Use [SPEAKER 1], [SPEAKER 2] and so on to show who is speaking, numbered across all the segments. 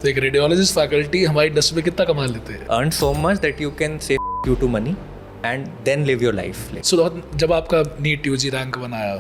[SPEAKER 1] तो एक radiologist faculty हमारी इंडस्ट्री में कितना कमा लेते हैं?
[SPEAKER 2] earn so much that you can save you to money and then live your life.
[SPEAKER 1] सो जब आपका नीट यूजी रैंक बनाया,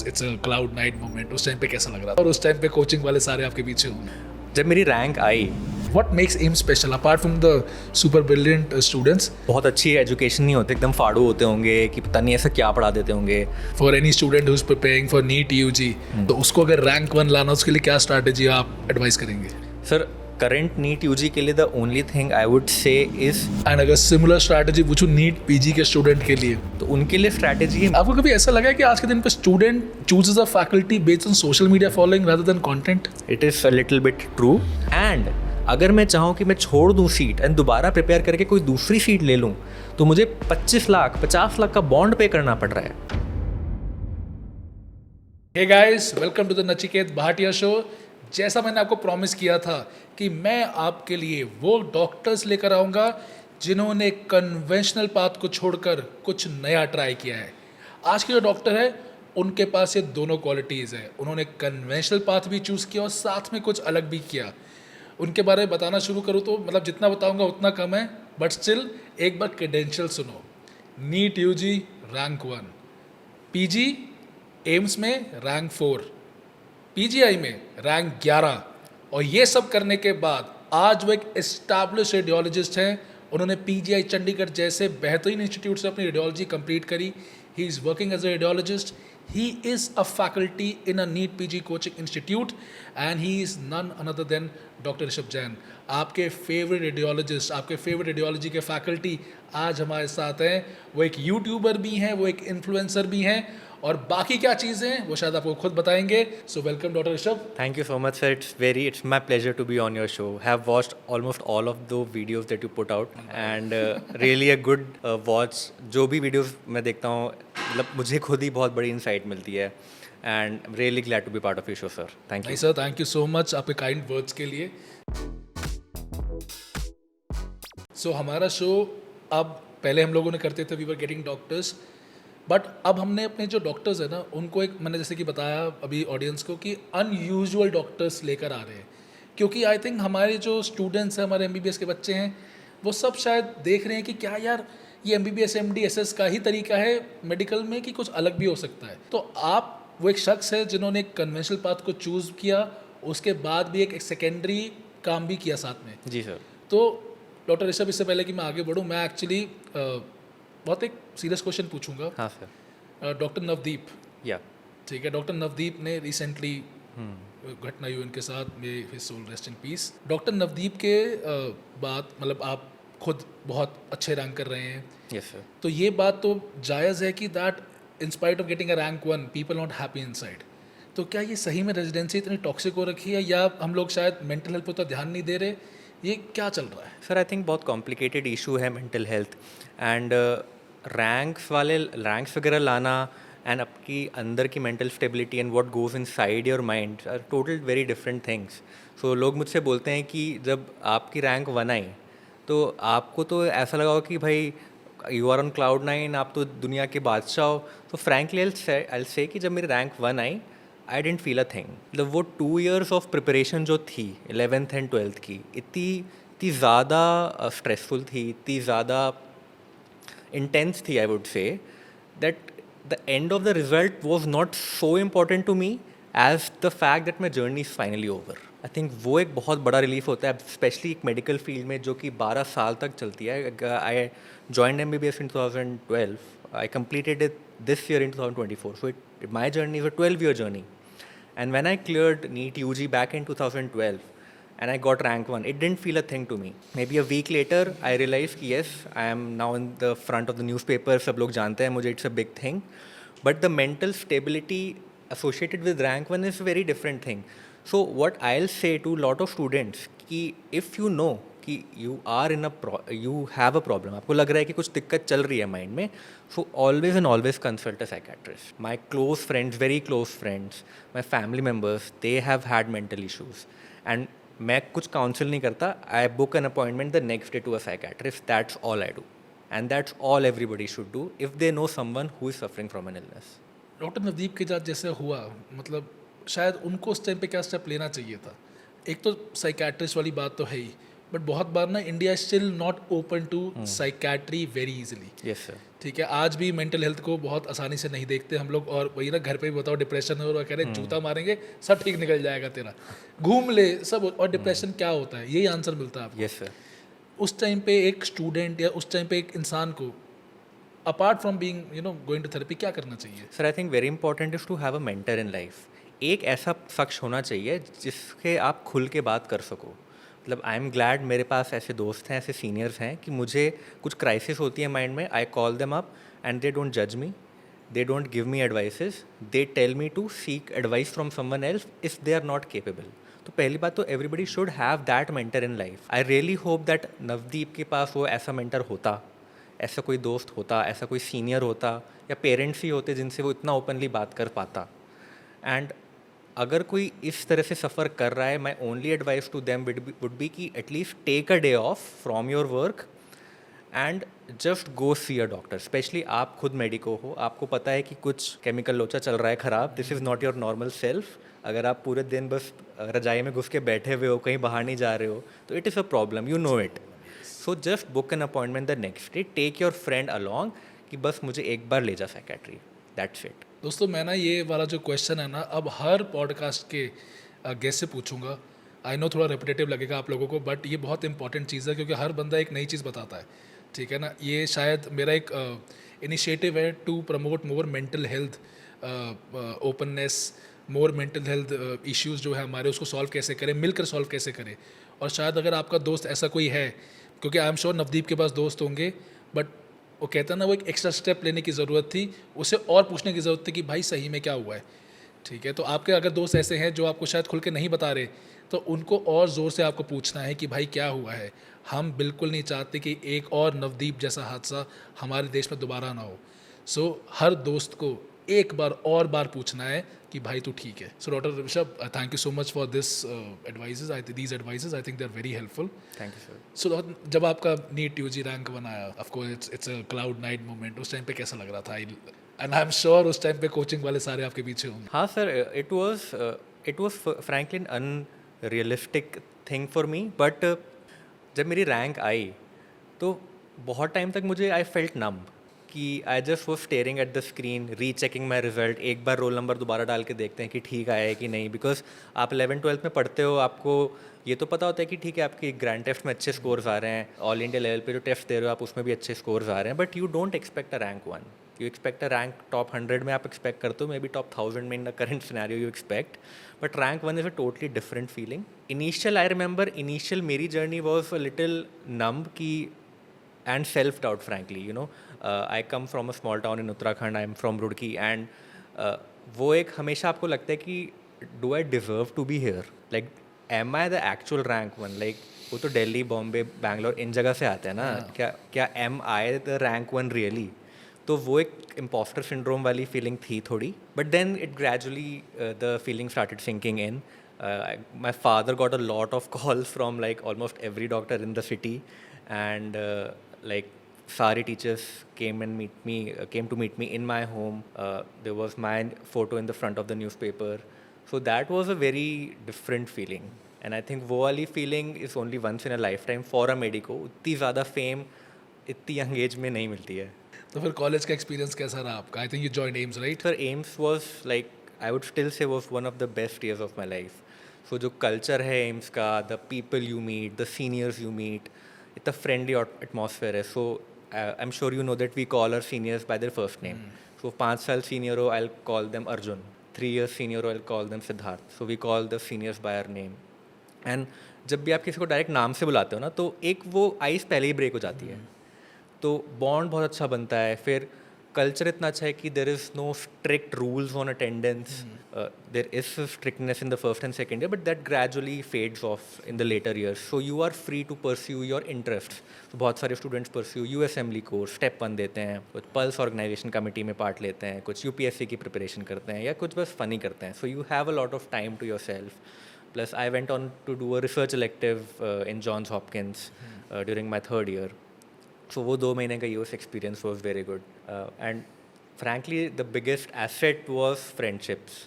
[SPEAKER 1] it's a cloud nine moment, उस टाइम पे कैसा लग रहा था? और उस टाइम पे कोचिंग वाले सारे आपके पीछे होंगे।
[SPEAKER 2] जब मेरी rank I,
[SPEAKER 1] what makes am special apart from the super brilliant students?
[SPEAKER 2] बहुत अच्छी एजुकेशन नहीं होते, एकदम फाड़ू होते होंगे कि पता नहीं ऐसा क्या पढ़ा देते होंगे।
[SPEAKER 1] For any student who is preparing for NEET UG, तो उसको अगर रैंक 1 लाना, उसके लिए क्या स्ट्रैटेजी आप एडवाइस करेंगे?
[SPEAKER 2] सर, करंट नीट यूजी के लिए the only thing I would से इज,
[SPEAKER 1] एंड अगर सिमिलर स्ट्रैटेजी पूछूं नीट पीजी के स्ट्रूडेंट के लिए,
[SPEAKER 2] तो उनके लिए स्ट्रैटेजी,
[SPEAKER 1] आपको कभी ऐसा लगा है कि आज के दिन पे student chooses a faculty based on social media following rather than content?
[SPEAKER 2] It is a little bit true. And अगर मैं चाहूँ कि मैं छोड़ दूँ सीट एंड दोबारा प्रिपेयर करके कोई दूसरी सीट ले लूँ, तो मुझे 25 लाख 50 लाख का बॉन्ड पे करना पड़ रहा है।
[SPEAKER 1] Hey guys, welcome to the Nachiket Bhatia show. जैसा मैंने आपको प्रॉमिस किया था कि मैं आपके लिए वो डॉक्टर्स लेकर आऊँगा जिन्होंने कन्वेंशनल पाथ को छोड़कर कुछ नया ट्राई किया है। आज के जो डॉक्टर है उनके पास ये दोनों क्वालिटीज़ है। उन्होंने कन्वेंशनल पाथ भी चूज़ किया और साथ में कुछ अलग भी किया। उनके बारे में बताना शुरू करूँ तो मतलब जितना बताऊँगा उतना कम है, बट स्टिल एक बार क्रेडेंशियल सुनो। NEET UG rank 1, PG AIIMS में रैंक 4, पीजीआई में रैंक 11, और ये सब करने के बाद आज वो एक एस्टैब्लिश रेडियोलॉजिस्ट हैं। उन्होंने पीजीआई चंडीगढ़ जैसे बेहतरीन इंस्टीट्यूट से अपनी रेडियोलॉजी कंप्लीट करी। He is working as a radiologist. He is a faculty in a NEET PG coaching institute and he is none other than doctor Rishabh Jain. आपके फेवरेट रेडियोलॉजिस्ट, आपके favourite radiology के faculty आज हमारे साथ हैं। वो एक यूट्यूबर भी हैं, वो एक इन्फ्लुएंसर भी हैं, और बाकी क्या चीज़ें हैं वो शायद आपको खुद बताएंगे। So welcome doctor Rishabh.
[SPEAKER 2] Thank you so much, sir. It's my pleasure to be on your show. Have watched almost all of the videos that you put out, and really a good watch. जो भी videos मैं देखता हूँ, मतलब मुझे खुद ही बहुत बड़ी insight मिलती है, and really glad to be part of your show, sir. Thank you.
[SPEAKER 1] नहीं sir, thank you so much आपके काइंड वर्ड्स के लिए। सो हमारा शो अब, पहले हम लोगों ने करते थे we were getting doctors, but अब हमने अपने जो डॉक्टर्स हैं ना उनको एक, मैंने जैसे कि बताया अभी ऑडियंस को कि अनयूजुअल डॉक्टर्स लेकर आ रहे हैं। क्योंकि आई थिंक हमारे जो स्टूडेंट्स हैं, हमारे एमबीबीएस के बच्चे हैं, वो सब शायद देख रहे हैं कि क्या यार ये एमबीबीएस एमडी एसएस का ही तरीका है मेडिकल में, कि कुछ अलग भी हो सकता है। तो आप वो एक शख्स है जिन्होंने एक कन्वेंशनल पाथ को चूज़ किया, उसके बाद भी एक सेकेंडरी काम भी किया साथ में।
[SPEAKER 2] जी सर।
[SPEAKER 1] तो डॉक्टर ऋषभ, इससे पहले कि मैं आगे बढ़ूँ, मैं एक्चुअली बहुत एक सीरियस क्वेश्चन पूछूंगा।
[SPEAKER 2] हाँ सर।
[SPEAKER 1] डॉक्टर नवदीप,
[SPEAKER 2] या
[SPEAKER 1] ठीक है, डॉक्टर नवदीप ने रिसेंटली घटना हुई उनके साथ, may his soul rest in peace. Doctor Navdeep के बाद मतलब आप खुद बहुत अच्छे रैंक कर रहे हैं।
[SPEAKER 2] Yes sir.
[SPEAKER 1] तो ये बात तो जायज़ है कि that in spite of getting a rank 1 people not happy inside. तो क्या ये सही में रेजिडेंसी इतनी टॉक्सिक हो रखी है, या हम लोग शायद मेंटल हेल्थ पर तो ध्यान नहीं दे रहे? ये क्या चल रहा है?
[SPEAKER 2] सर, आई थिंक बहुत कॉम्प्लिकेटेड इशू है मेंटल हेल्थ, एंड रैंक्स वगैरह लाना एंड आपकी अंदर की mental stability and what goes इन साइड your mind are total very different things. So लोग मुझसे बोलते हैं कि जब आपकी रैंक 1 आई तो आपको तो ऐसा लगा होगा कि भाई यू आर ऑन क्लाउड 9, आप तो दुनिया के बादशाह हो। तो फ्रैंकली आई से कि जब मेरी rank 1 I, I didn't feel a thing. मतलब वो 2 years ऑफ प्रिपरेशन जो थी 11th एंड 12th की, इतनी ज़्यादा स्ट्रेसफुल थी, इतनी ज़्यादा intense थी, आई वुड से that the end of the result was not so important to me as the fact that my journey is finally over. I think वो एक बहुत बड़ा रिलीफ होता है, स्पेशली एक मेडिकल फील्ड में जो कि 12 साल तक चलती है। आई joined MBBS in 2012. I completed it this year in 2024. So my journey is a 12-year journey. And when I cleared NEET UG back in 2012, and I got rank 1, it didn't feel a thing to me. Maybe a week later, I realized कि yes, I am now in the front of the newspaper, सब लोग जानते हैं मुझे, it's a big thing. But the mental stability associated with rank 1 is a very different thing. So what I'll say to a lot of students कि if you know कि you are in you have a problem, आपको लग रहा है कि कुछ दिक्कत चल रही है माइंड में, so always and always consult a psychiatrist. My close friends, very close friends, my family members, they have had mental issues. And मैं कुछ काउंसिल नहीं करता, I book an appointment the next day to a psychiatrist, that's all I do, and that's all everybody should do if they know someone who is suffering from an illness.
[SPEAKER 1] Doctor Navdeep के साथ जैसे हुआ, मतलब शायद उनको उस time पे क्या स्टेप लेना चाहिए था? एक तो साइकियाट्रिस्ट वाली बात तो है ही, बट बहुत बार ना India still not open to psychiatry very easily.
[SPEAKER 2] Yes sir.
[SPEAKER 1] ठीक है, आज भी मेंटल हेल्थ को बहुत आसानी से नहीं देखते हम लोग, और वही ना घर पे भी बताओ डिप्रेशन है और वो कह रहे जूता मारेंगे सब ठीक निकल जाएगा तेरा, घूम ले सब। और डिप्रेशन क्या होता है, यही आंसर मिलता है आपको।
[SPEAKER 2] Yes sir.
[SPEAKER 1] उस टाइम पे एक स्टूडेंट या उस टाइम पे एक इंसान को apart from being going to therapy क्या करना चाहिए?
[SPEAKER 2] Sir I think very important is to have a mentor in life. एक ऐसा शख्स होना चाहिए जिसके आप खुल के बात कर सको। मतलब आई एम ग्लैड मेरे पास ऐसे दोस्त हैं, ऐसे सीनियर्स हैं कि मुझे कुछ क्राइसिस होती है माइंड में, I call them up and they don't जज me, they don't give me advices, they tell me to seek advice from someone else if they are not capable. तो पहली बात तो everybody should have that mentor in life. I really hope that Navdeep के पास वो ऐसा mentor होता, ऐसा कोई दोस्त होता, ऐसा कोई सीनियर होता, या पेरेंट्स ही होते जिनसे वो इतना ओपनली बात कर पाता। एंड अगर कोई इस तरह से सफ़र कर रहा है, my only advice to them would be कि at least take a day off from your work and just go see a doctor. Specially आप खुद मेडिको हो, आपको पता है कि कुछ केमिकल लोचा चल रहा है ख़राब, this is not your normal self. अगर आप पूरे दिन बस रजाई में घुस के बैठे हुए हो, कहीं बाहर नहीं जा रहे हो, तो it is a problem, you know it. So just book an appointment the next day, take your friend along कि बस मुझे एक बार ले जा साइकेट्री, दैट्स इट।
[SPEAKER 1] दोस्तों मैं ना ये वाला जो क्वेश्चन है ना अब हर पॉडकास्ट के गेस्ट से पूछूंगा। आई नो थोड़ा रिपीटेटिव लगेगा आप लोगों को, बट ये बहुत इंपॉर्टेंट चीज़ है क्योंकि हर बंदा एक नई चीज़ बताता है। ठीक है ना, ये शायद मेरा एक इनिशिएटिव है to promote more mental health openness, more mental health issues जो है हमारे उसको सॉल्व कैसे करें, मिलकर सॉल्व कैसे करें। और शायद अगर आपका दोस्त ऐसा कोई है, क्योंकि आई एम श्योर नवदीप के पास दोस्त होंगे, बट वो कहता है ना वो एक एक्स्ट्रा स्टेप लेने की ज़रूरत थी, उसे और पूछने की ज़रूरत थी कि भाई सही में क्या हुआ है। ठीक है, तो आपके अगर दोस्त ऐसे हैं जो आपको शायद खुल के नहीं बता रहे, तो उनको और ज़ोर से आपको पूछना है कि भाई क्या हुआ है। हम बिल्कुल नहीं चाहते कि एक और नवदीप जैसा हादसा हमारे देश में दोबारा ना हो। सो हर दोस्त को एक बार और बार पूछना है कि भाई तू ठीक है। So doctor Rishabh, thank you so much for this advices, these advices I think they are very helpful.
[SPEAKER 2] Thank you sir.
[SPEAKER 1] So जब आपका नीट यूजी रैंक बनाया, of course it's a cloud nine moment, उस time पे कैसा लग रहा था? And I am sure उस टाइम पे कोचिंग वाले सारे आपके पीछे होंगे।
[SPEAKER 2] हाँ sir, it was frankly an unrealistic thing for me, but जब मेरी रैंक आई तो बहुत टाइम तक मुझे आई फेल्ट नम कि I just was staring at the screen, rechecking my result, एक बार रोल नंबर दोबारा डाल के देखते हैं कि ठीक आया है कि नहीं। बिकॉज आप 11th-12th में पढ़ते हो, आपको ये तो पता होता है कि ठीक है आपकी ग्रैंड टेस्ट में अच्छे स्कोर्स आ रहे हैं, ऑल इंडिया लेवल पे जो टेस्ट दे रहे हो आप उसमें भी अच्छे स्कोर्स आ रहे हैं, but you don't expect a rank 1, you expect a rank top 100 में आप एक्सपेक्ट करते हो, मे बी टॉप 1000 में in the current scenario you expect, but rank 1 is a totally different feeling. Initial I remember, initial मेरी journey was a little numb की and self-doubt, frankly, I come from a small town in Uttarakhand, I'm from Roorkee, and वो एक हमेशा आपको लगता है कि do I deserve to be here, like am I the actual rank one, like वो तो दिल्ली, बॉम्बे, बैंगलोर इन जगह से आते हैं ना, क्या am I the rank one really? तो वो एक imposter syndrome वाली फीलिंग थी थोड़ी, but then it gradually the feeling started sinking in. My father got a lot of calls from like almost every doctor in the city, and like sari teachers came to meet me in my home. There was my photo in the front of the newspaper, so that was a very different feeling, and I think वो वाली feeling is only once in a lifetime for a medico. उतनी ज़्यादा fame इतनी young age में नहीं मिलती है।
[SPEAKER 1] तो फिर कॉलेज का एक्सपीरियंस कैसा रहा आपका? I think you joined AIIMS, right?
[SPEAKER 2] Sir, AIMS was like, I would still say was one of the best years of my life. So जो culture है AIMS का, the people you meet, the seniors you meet, it's a friendly atmosphere है. So I'm sure you know that we call our seniors by their first name. So 5 साल senior हो, I'll call them Arjun. 3 years senior हो, I'll call them Siddharth. So we call the seniors by our name. And जब भी आप किसी को direct नाम से बुलाते हो ना, तो एक वो आइस पहले ही ब्रेक हो जाती है, तो बॉन्ड बहुत अच्छा बनता है। फिर कल्चर इतना अच्छा है कि there is no strict rules on attendance, there is strictness in the first and second year, but that gradually fades off in the later years, so you are free to pursue your interest. तो बहुत सारे students pursue you assembly course, step 1 देते हैं, कुछ pulse organization committee में part लेते हैं, कुछ UPSC की प्रिपरेशन करते हैं, या कुछ बस फ़नी करते हैं। So you have a lot of time to yourself. Plus, I went on to do a research elective in Johns Hopkins during my 3rd year. So वो 2 महीने का US experience was very good. And frankly, the biggest asset was friendships.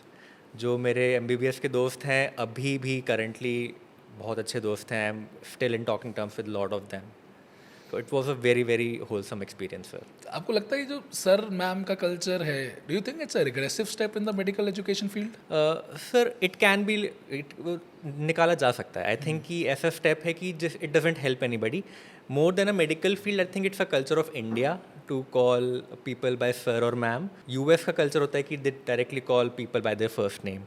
[SPEAKER 2] जो मेरे MBBS के दोस्त हैं अभी भी करंटली बहुत अच्छे दोस्त हैं. आई am still in talking terms with lot of them. So it was a very very wholesome experience, sir.
[SPEAKER 1] आपको लगता है ये जो सर मैम का कल्चर है, do you think it's a regressive step in the medical education field?
[SPEAKER 2] Sir it can be, it निकाला जा सकता है. आई थिंक कि ऐसा स्टेप है कि जिस it doesn't help anybody more than a medical field. I think it's a culture of India to call people by sir और मैम. यूएस का कल्चर होता है कि they directly call people by their first name.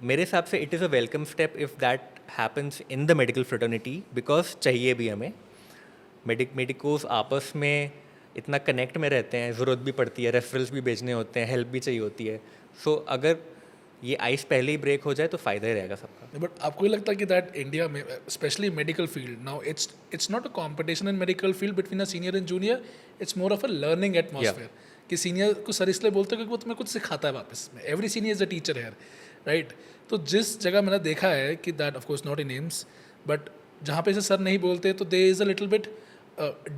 [SPEAKER 2] मेरे हिसाब से it is a welcome step if that happens in the medical fraternity, because चाहिए भी हमें. मेडिकोस आपस में इतना कनेक्ट में रहते हैं, ज़रूरत भी पड़ती है, रेफरल्स भी भेजने होते हैं, हेल्प भी चाहिए होती है. सो अगर ये आइस पहले ही ब्रेक हो जाए तो फ़ायदा ही रहेगा सबका.
[SPEAKER 1] बट आपको ये लगता है कि दैट इंडिया में specially medical field now it's not a competition in medical field between a senior and junior, it's more of a learning atmosphere. कि सीनियर को सर इसलिए बोलते हैं क्योंकि वो तुम्हें कुछ सिखाता है वापस में. Every senior is a teacher here, right? तो जिस जगह मैंने देखा है कि that of course not in AIIMS, but जहाँ पे से सर नहीं बोलते तो they is a little bit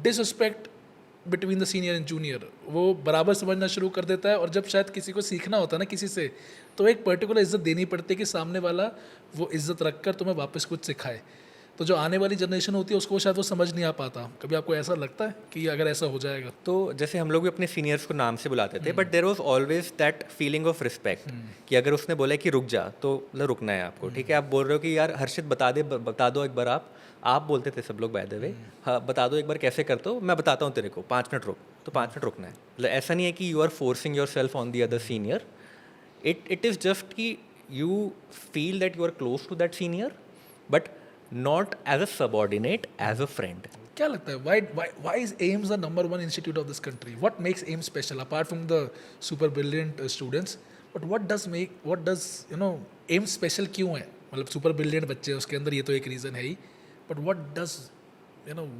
[SPEAKER 1] disrespect between the senior and junior. वो बराबर समझना शुरू कर देता है, और जब शायद किसी को सीखना होता है ना किसी से, तो एक पर्टिकुलर इज्जत देनी पड़ती है कि सामने वाला वो इज्जत रखकर तुम्हें वापस कुछ सिखाए. तो जो आने वाली जनरेशन होती है उसको शायद वो समझ नहीं आ पाता. कभी आपको ऐसा लगता है कि अगर ऐसा हो जाएगा?
[SPEAKER 2] तो जैसे हम लोग भी अपने सीनियर्स को नाम से बुलाते थे, but there was always that feeling of respect कि अगर उसने बोला कि रुक जा तो मतलब रुकना है आपको. ठीक है, आप बोल रहे हो कि यार हर्षित बता दो एक बार. आप बोलते थे सब लोग बाय द वे, हाँ बता दो एक बार कैसे करते हो, मैं बताता हूँ तेरे को, 5 मिनट रुक. तो 5 मिनट रुकना है. मतलब ऐसा नहीं है कि you are forcing yourself on the other senior. It is just कि you feel that you are close to that senior, but not as a subordinate, as a friend.
[SPEAKER 1] क्या लगता है why is AIIMS the number one institute of this country? What makes AIIMS special apart from the super brilliant students? But what does AIIMS special क्यों है? मतलब super brilliant बच्चे हैं उसके अंदर, ये तो एक reason है ही. But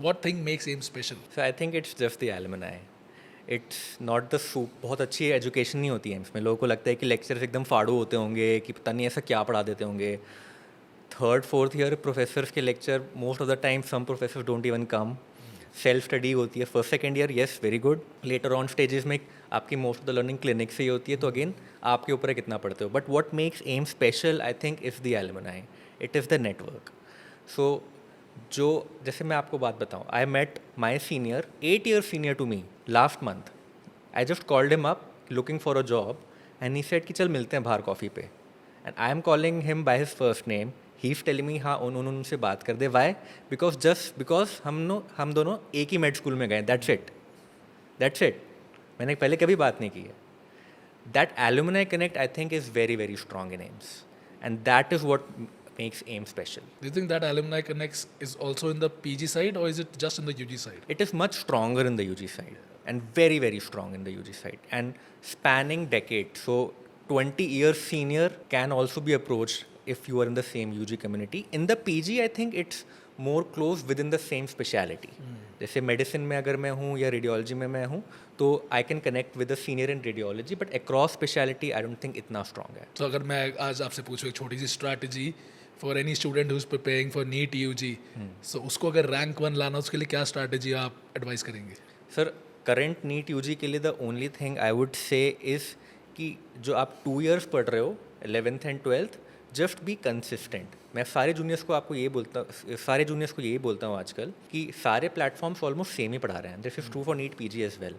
[SPEAKER 1] what thing makes AIIMS special?
[SPEAKER 2] So I think it's just the alumni. It's not the बहुत अच्छी एजुकेशन नहीं होती है एम्स में. लोगों को लगता है कि लेक्चर्स एकदम फाड़ू होते होंगे, कि पता नहीं ऐसा क्या पढ़ा देते होंगे. 3rd 4th ईयर प्रोफेसर्स के lecture most of the time some professors don't even come. Self study होती है. 1st 2nd year yes very good. Later on stages में आपकी most of the learning clinic से ही होती है, तो अगेन आपके ऊपर है कितना पढ़ते हो. But what makes AIIMS special I think is the alumni. It is the network. So जो जैसे मैं आपको बात बताऊँ, I met my senior 8 years senior to me last month. I just called him up looking for a job and he said कि चल मिलते हैं बाहर कॉफ़ी पे. And I am calling him by his first name. He is telling me हाँ उनसे बात कर दे. वाई? बिकॉज हम दोनों एक ही मेड स्कूल में गए. That's it. मैंने पहले कभी बात नहीं की है. That alumni connect I think is very very strong in AIIMS, and that is what makes AIIMS special.
[SPEAKER 1] Do you think that alumni connects is also in the PG side or is it just in the UG side?
[SPEAKER 2] It is much stronger in the UG side, and very very strong in the UG side, and spanning decades. So 20 years senior can also be approached if you are in the same UG community. In the PG I think it's more close within the same speciality. जैसे medicine में अगर मैं हूँ या radiology में मैं हूँ तो I can connect with the senior in radiology, but across speciality I don't think इतना स्ट्रॉन्ग है.
[SPEAKER 1] तो अगर मैं आज आपसे पूछूँ एक छोटी सी strategy for any student who is preparing for NEET UG, so उसको अगर रैंक 1 लाना उसके लिए क्या स्ट्रैटेजी आप एडवाइस करेंगे?
[SPEAKER 2] सर करंट नीट यूजी के लिए the only thing I would say is कि जो आप 2 years पढ़ रहे हो 11th and 12th, just be consistent. मैं सारे जूनियर्स को यही बोलता हूँ आजकल कि सारे प्लेटफॉर्म्स ऑलमोस्ट सेम ही पढ़ा रहे हैं. This is true for NEET PG as well.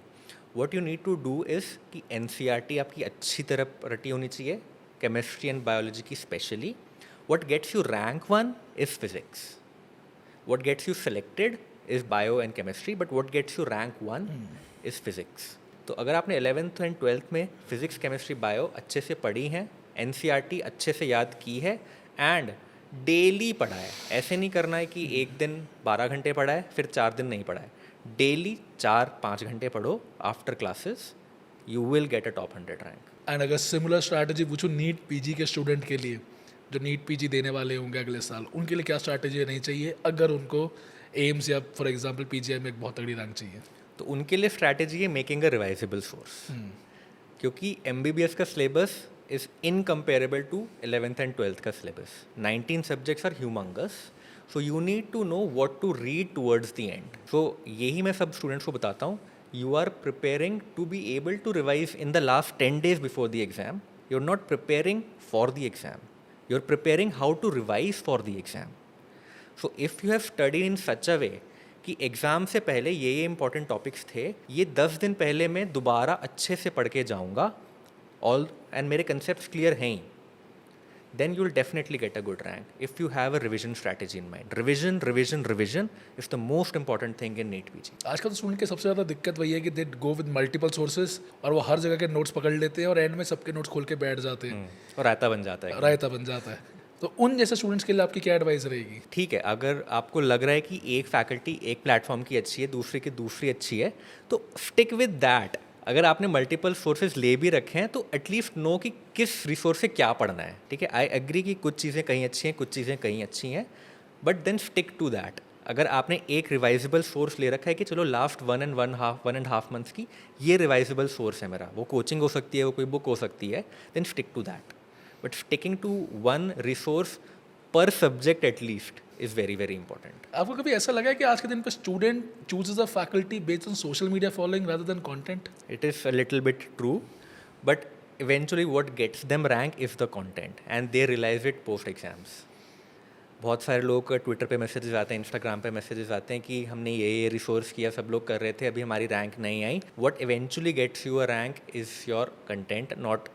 [SPEAKER 2] What you need to do is कि एनसीईआरटी आपकी अच्छी तरह रटी होनी चाहिए, केमिस्ट्री एंड बायोलॉजी की specially. What gets you rank 1 is physics. What gets you selected is bio and chemistry, but what gets you rank 1 is physics. तो अगर आपने 11th and 12th में फिजिक्स केमिस्ट्री बायो अच्छे से पढ़ी हैं, NCERT अच्छे से याद की है एंड डेली पढ़ा है. ऐसे नहीं करना है कि एक दिन 12 घंटे पढ़ा है फिर 4 दिन नहीं पढ़ा है. डेली 4-5 घंटे पढ़ो after classes, you will get a top 100 rank.
[SPEAKER 1] And अगर सिमिलर स्ट्रैटेजी पूछूँ नीट पीजी के स्टूडेंट के लिए जो नीट पीजी देने वाले होंगे अगले साल, उनके लिए क्या स्ट्रैटेजी नहीं चाहिए अगर उनको एम्स या फॉर एग्जांपल पीजीआई में एक बहुत तगड़ी रैंक चाहिए?
[SPEAKER 2] तो उनके लिए स्ट्रैटेजी है मेकिंग अ रिवाइजेबल सोर्स. क्योंकि एमबीबीएस का syllabus is incomparable to 11th and 12th का syllabus. 19 subjects are humongous, so you need to know what to read towards the end. So यही मैं सब स्टूडेंट्स को बताता हूँ. You are preparing to be able to revise in the last 10 days before the exam. you're not preparing for the exam, you're preparing how to revise for the exam. So if you have studied in such a way कि exam से पहले ये important topics थे, ये 10 दिन पहले मैं दोबारा अच्छे से पढ़ के जाऊँगा ऑल एंड मेरे कंसेप्ट क्लियर हैं ही, then you'll definitely get a good rank if you have a revision strategy in mind. Revision is the most important thing in NEET PG.
[SPEAKER 1] आजकल तो स्टूडेंट की सबसे ज़्यादा दिक्कत वही है कि दे गो विद मल्टीपल सोर्सेज और वो हर जगह के नोट्स पकड़ लेते हैं और एंड में सबके नोट्स खोल के बैठ जाते हैं,
[SPEAKER 2] और रायता बन जाता है।
[SPEAKER 1] रायता बन जाता है। तो उन जैसे स्टूडेंट्स के लिए आपकी क्या एडवाइस रहेगी?
[SPEAKER 2] ठीक है, अगर आपको लग रहा है कि एक फैकल्टी एक प्लेटफॉर्म की अच्छी है, दूसरी की दूसरी अच्छी है, तो स्टिक विद दैट। अगर आपने मल्टीपल सोर्सेज ले भी रखे हैं तो एटलीस्ट नो कि किस रिसोर्स से क्या पढ़ना है। ठीक है, आई एग्री कि कुछ चीज़ें कहीं अच्छी हैं, कुछ चीज़ें कहीं अच्छी हैं, but then stick to that. अगर आपने एक रिवाइजेबल सोर्स ले रखा है कि चलो लास्ट 1.5 मंथ्स की ये रिवाइजेबल सोर्स है मेरा, वो कोचिंग हो सकती है, वो कोई बुक हो सकती है, then stick to that. But sticking to one resource पर subject at least is very very important.
[SPEAKER 1] आपको कभी ऐसा लगा है कि आज के दिन पे student chooses a faculty based on social media following rather than content?
[SPEAKER 2] It is a little bit true, but eventually what gets them rank is the content and they realize it post exams. बहुत सारे लोग को Twitter पे messages आते हैं, Instagram पे messages आते हैं कि हमने ये रिसोर्स किया, सब लोग कर रहे थे, अभी हमारी रैंक नहीं आई। What eventually gets you a rank is your content, not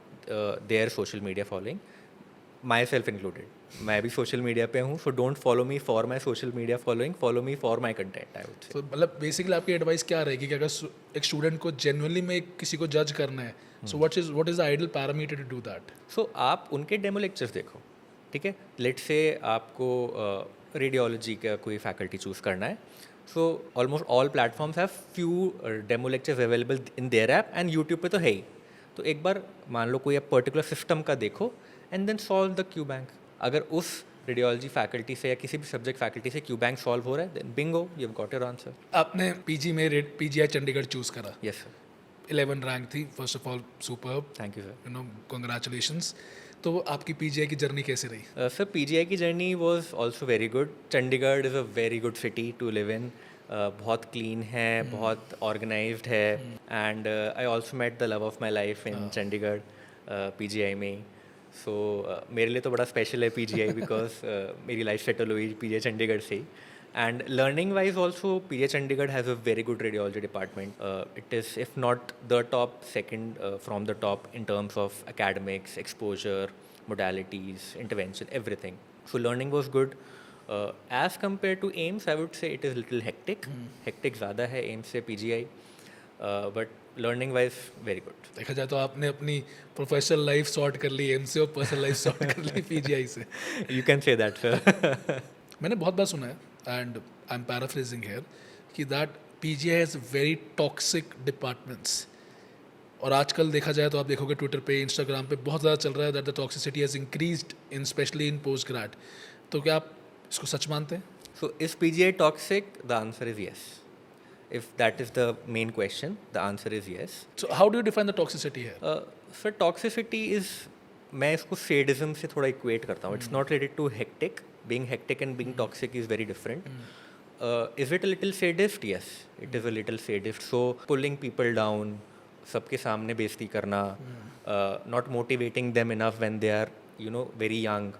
[SPEAKER 2] their social media following. My self included, मैं भी सोशल मीडिया पे हूँ, so don't follow me for my social media following, follow me for my content. I would से
[SPEAKER 1] तो मतलब basically आपकी advice क्या रहेगी कि अगर एक स्टूडेंट को जेन्युइनली में किसी को जज करना है, so what is the ideal parameter to do that?
[SPEAKER 2] So आप उनके डेमो लेक्चर्स देखो। ठीक है, लेट से आपको रेडियोलॉजी का कोई फैकल्टी चूज़ करना है, so almost all platforms have few demo lectures available in their app and YouTube पे तो है ही। तो एक बार मान लो कोई पर्टिकुलर सिस्टम का देखो and then solve the Q bank. अगर उस रेडियोलॉजी फैकल्टी से या किसी भी सब्जेक्ट फैकल्टी से क्यू बैंक सॉल्व हो रहा है, then bingo, you have got your answer.
[SPEAKER 1] आपने पीजी में पीजीआई चंडीगढ़ चूज करा,
[SPEAKER 2] यस सर।
[SPEAKER 1] 11 रैंक थी, first of all superb,
[SPEAKER 2] thank you sir.
[SPEAKER 1] You know congratulations. तो आपकी पीजीआई की जर्नी कैसे रही?
[SPEAKER 2] सर पीजीआई की journey was also very good. Chandigarh is a very good city to live in. बहुत clean है, बहुत ऑर्गेनाइज्ड है, and I also met the love of my life in Chandigarh PGI में। सो मेरे लिए तो बड़ा स्पेशल है पीजीआई बिकॉज मेरी लाइफ सेटल हुई पीजीआई चंडीगढ़ से ही। And learning wise also PGI Chandigarh has a very good radiology department. It is if not the top, second from the top in terms of academics, exposure, modalities, intervention, everything. So learning was good. As compared to AIMS, I would say it is little hectic. Hectic ज़्यादा है AIMS से PGI, but learning wise very good.
[SPEAKER 1] देखा जाए तो आपने अपनी professional life sort कर ली M से और पर्सनल लाइफ सॉर्ट कर ली पीजीआई से।
[SPEAKER 2] You can say that, sir.
[SPEAKER 1] मैंने बहुत बार सुना है, and I am paraphrasing here, कि that PGI has very toxic departments. और आजकल देखा जाए तो आप देखोगे ट्विटर पे, इंस्टाग्राम पे बहुत ज़्यादा चल रहा है that the toxicity has increased in specially in post grade. तो क्या आप इसको सच मानते हैं?
[SPEAKER 2] So is PGI toxic? The answer is yes. If that is the main question, the answer is yes.
[SPEAKER 1] So how do you define the toxicity है?
[SPEAKER 2] Sir, toxicity is, मैं इसको sadism से थोड़ा equate करता हूँ. It's not related to hectic. Being hectic and being toxic is very different. Is it a little sadist? Yes, it is a little sadist. So pulling people down, सबके सामने बेइज्जती करना, not motivating them enough when they are, you know, very young.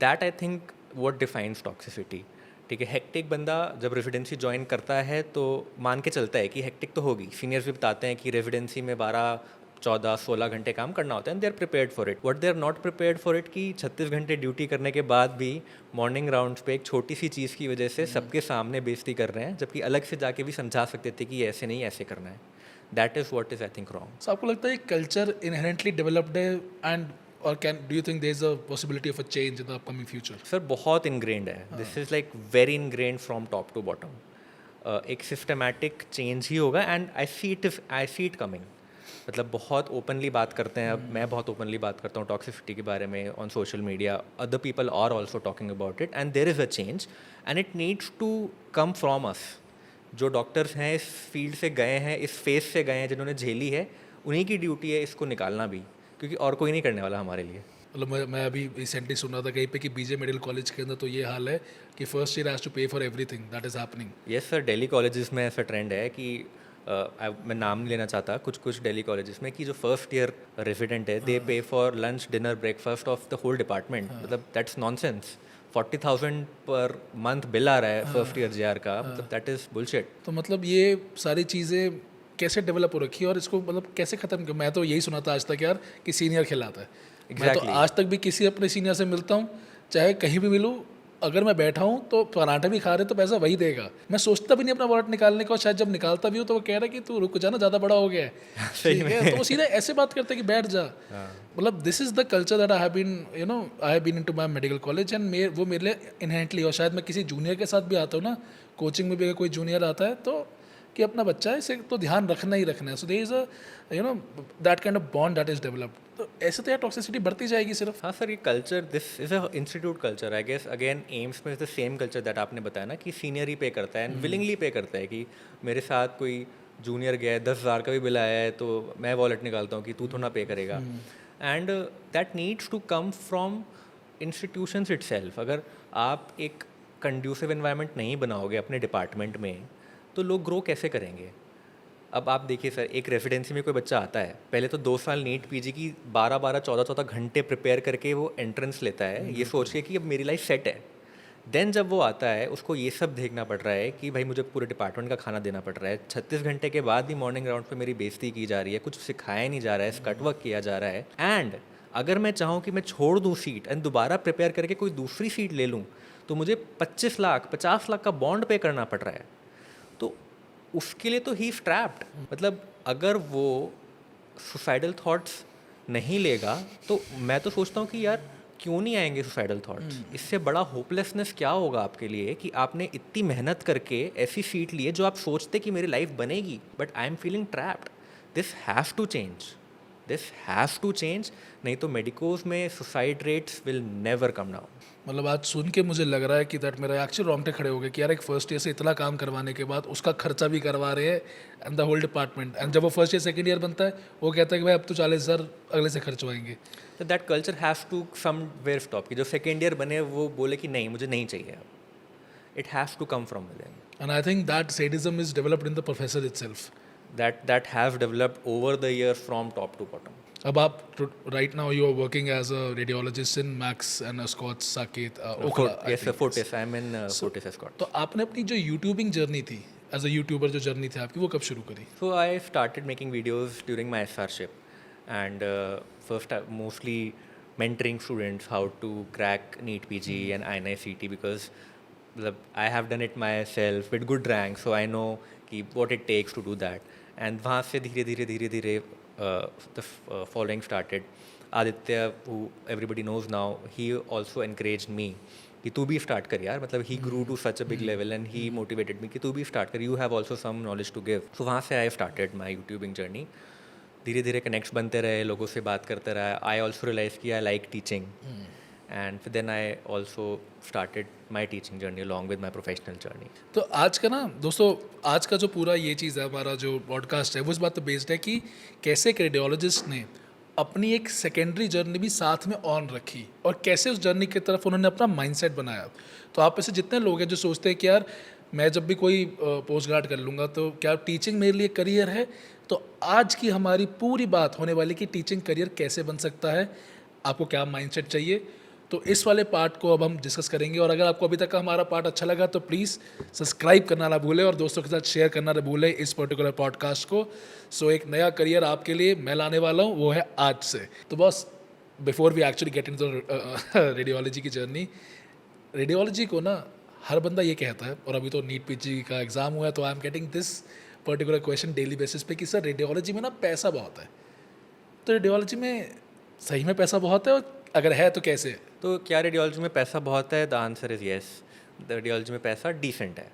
[SPEAKER 2] That I think what defines toxicity. ठीक है, hectic बंदा जब residency join करता है तो मान के चलता है कि हेक्टिक तो होगी। सीनियर्स भी बताते हैं कि रेजिडेंसी में 12, 14, 16 घंटे काम करना होता है and they are prepared for it. What they are not prepared for it कि 36 घंटे ड्यूटी करने के बाद भी मॉर्निंग राउंड्स पे एक छोटी सी चीज़ की वजह से सबके सामने बेइज्जती कर रहे हैं, जबकि अलग से जाके भी समझा सकते थे कि ऐसे नहीं, ऐसे करना है। That is what is I think wrong.
[SPEAKER 1] So आपको लगता है कल्चर इनहेरेंटली डेवलप्ड है, एंड और can do you think there is a possibility of a change in the upcoming future?
[SPEAKER 2] Sir बहुत इनग्रेंड है, this is like very ingrained from top to bottom. एक systematic change ही होगा and I see it coming. मतलब बहुत openly बात करते हैं, अब मैं बहुत ओपनली बात करता हूँ टॉक्सिसिटी के बारे में on social media, other people are also talking about it and there is a change and it needs to come from us. जो डॉक्टर्स हैं, इस फील्ड से गए हैं, इस फेस से गए हैं, जिन्होंने झेली है, उन्हीं की ड्यूटी है इसको निकालना भी, क्योंकि और कोई नहीं करने वाला हमारे लिए।
[SPEAKER 1] मतलब मैं अभी रिसेंटली सुन रहा था कहीं पे कि बीजे मेडिकल कॉलेज के अंदर तो ये हाल है कि फर्स्ट ईयर हैज़ टू पे for everything that is happening.
[SPEAKER 2] Yes sir, Delhi colleges में ऐसा ट्रेंड है कि मैं नाम नहीं लेना चाहता, कुछ कुछ दिल्ली कॉलेजेस में कि जो फर्स्ट ईयर रेजिडेंट है they pay for lunch dinner breakfast of the whole department. मतलब that's nonsense. 40,000 per month bill आ रहा है फर्स्ट ईयर JR का. मतलब दैट इज़ बुलशिट.
[SPEAKER 1] तो मतलब ये सारी चीज़ें कैसे डेवलप हो रखी है और इसको मतलब कैसे ख़त्म किया? मैं तो यही सुना था आज तक यार कि सीनियर खिलाता है. मैं तो
[SPEAKER 2] Exactly.
[SPEAKER 1] आज तक भी किसी अपने सीनियर से मिलता हूँ, चाहे कहीं भी मिलूँ, अगर मैं बैठा हूँ तो पराठा भी खा रहे तो पैसा वही देगा. मैं सोचता भी नहीं अपना वॉलेट निकालने का, और शायद जब निकालता भी हूँ तो वो कह रहा है कि तू रुक जा ना, ज़्यादा बड़ा हो गया है. ठीक है, तो वो सीधे ऐसे बात करते हैं कि बैठ जा. मतलब this is the culture that I have been, you know, I have been into my medical college, and वो मेरे लिए इनहेरेंटली. और शायद मैं किसी जूनियर के साथ भी आता हूँ ना, कोचिंग में भी अगर कोई जूनियर आता है तो कि अपना बच्चा है, इसे तो ध्यान रखना ही रखना है. So there is a, you know, that kind of bond that is developed. तो ऐसे तो यार टॉक्सिसिटी बढ़ती जाएगी सिर्फ.
[SPEAKER 2] हाँ सर, ये culture, this is a institute culture. I guess again AIIMS में is the same culture that आपने बताया ना, कि सीनियर ही पे करता है एंड विलिंगली पे करता है. कि मेरे साथ कोई जूनियर गया है, 10,000 का भी बिल आया है, तो मैं वॉलेट निकालता हूँ कि तू थोड़ा पे करेगा. And that needs to come from institutions itself. अगर आप एक कंड्यूसिव एनवायरनमेंट नहीं बनाओगे अपने डिपार्टमेंट में, तो लोग ग्रो कैसे करेंगे? अब आप देखिए सर, एक रेजिडेंसी में कोई बच्चा आता है, पहले तो 2 साल नीट पीजी की 12-12 14-14 घंटे प्रिपेयर करके वो एंट्रेंस लेता है, ये सोच के कि अब मेरी लाइफ सेट है. देन जब वो आता है, उसको ये सब देखना पड़ रहा है कि भाई मुझे पूरे डिपार्टमेंट का खाना देना पड़ रहा है. 36 घंटे के बाद भी मॉर्निंग राउंड पे मेरी बेइज्जती की जा रही है, कुछ सिखाया नहीं जा रहा है, स्कट वर्क किया जा रहा है. एंड अगर मैं चाहूँ कि मैं छोड़ दूँ सीट एंड दोबारा प्रिपेयर करके कोई दूसरी सीट ले लूँ, तो मुझे 25 लाख 50 लाख का बॉन्ड पे करना पड़ रहा है. तो उसके लिए तो ही स्ट्रैप्ड. मतलब अगर वो सुसाइडल थॉट्स नहीं लेगा, तो मैं तो सोचता हूँ कि यार क्यों नहीं आएंगे सुसाइडल थॉट्स. इससे बड़ा होपलेसनेस क्या होगा आपके लिए कि आपने इतनी मेहनत करके ऐसी सीट ली है जो आप सोचते कि मेरी लाइफ बनेगी, but I am feeling trapped. This has to change. This has to change. नहीं तो मेडिकोज में suicide rates will never come down.
[SPEAKER 1] मतलब आज सुन के मुझे लग रहा है कि दैट मेरा एक्चुअली रोंगटे खड़े हो गए कि यार एक फर्स्ट ईयर से इतना काम करवाने के बाद उसका खर्चा भी करवा रहे हैं, and the whole department. And जब वो फर्स्ट ईयर सेकंड ईयर बनता है, वो कहता है कि भाई अब तो 40,000 अगले से खर्चवाएंगे.
[SPEAKER 2] तो that culture has to somewhere stop. कि जो सेकेंड ईयर बने वो बोले कि नहीं, मुझे नहीं चाहिए अब. It has to come from within.
[SPEAKER 1] And I think that sadism is developed in the professor itself.
[SPEAKER 2] That has developed over the years from top to bottom.
[SPEAKER 1] अब आप right now you are working as a radiologist in Max and Escorts Saket Okhla.
[SPEAKER 2] Yes, Fortis. I'm in Fortis Escort.
[SPEAKER 1] तो आपने अपनी जो YouTubing journey थी, as a YouTuber जो journey थी आपकी, वो कब शुरू करी?
[SPEAKER 2] So I started making videos during my SRship, and first mostly mentoring students how to crack NEET PG and INI-CT, because I have done it myself with good rank, so I know कि what it takes to do that. And वहाँ से धीरे धीरे the following started. Aditya, who everybody knows now, he also encouraged me कि तू भी start कर यार. मतलब he grew to such a big level and he motivated me कि तू भी स्टार्ट कर, you have also some knowledge to give. So वहाँ से I started my YouTubing journey. धीरे धीरे कनेक्ट्स बनते रहे, लोगों से बात करते रहा. I also realized कि I like teaching. And then I also started my teaching journey along with my professional journey.
[SPEAKER 1] तो आज का ना दोस्तों, आज का जो पूरा ये चीज़ है, हमारा जो पॉडकास्ट है, वो इस बात पे बेस्ड है कि कैसे एक रेडियोलॉजिस्ट ने अपनी एक सेकेंडरी जर्नी भी साथ में ऑन रखी और कैसे उस जर्नी की तरफ उन्होंने अपना माइंडसेट बनाया. तो आप ऐसे जितने लोग हैं जो सोचते हैं कि यार मैं जब भी कोई पोस्ट ग्रेड कर लूँगा तो क्या टीचिंग मेरे लिए करियर है, तो आज की हमारी पूरी बात होने वाली कि टीचिंग करियर कैसे बन सकता है, आपको क्या माइंडसेट चाहिए. तो इस वाले पार्ट को अब हम डिस्कस करेंगे. और अगर आपको अभी तक का हमारा पार्ट अच्छा लगा तो प्लीज़ सब्सक्राइब करना ना भूलें और दोस्तों के साथ शेयर करना ना भूलें इस पर्टिकुलर पॉडकास्ट को. सो एक नया करियर आपके लिए मैं लाने वाला हूँ, वो है आज से. तो बस before we actually get into radiology की जर्नी, रेडियोलॉजी को ना हर बंदा ये कहता है, और अभी तो नीट पीजी का एग्ज़ाम हुआ है, तो I am getting this particular question daily basis पे कि सर रेडियोलॉजी में ना पैसा बहुत है. तो रेडियोलॉजी में सही में पैसा बहुत है, और अगर है तो कैसे?
[SPEAKER 2] तो क्या रेडियोलॉजी में पैसा बहुत है? The answer is yes. Radiology में पैसा डिसेंट है.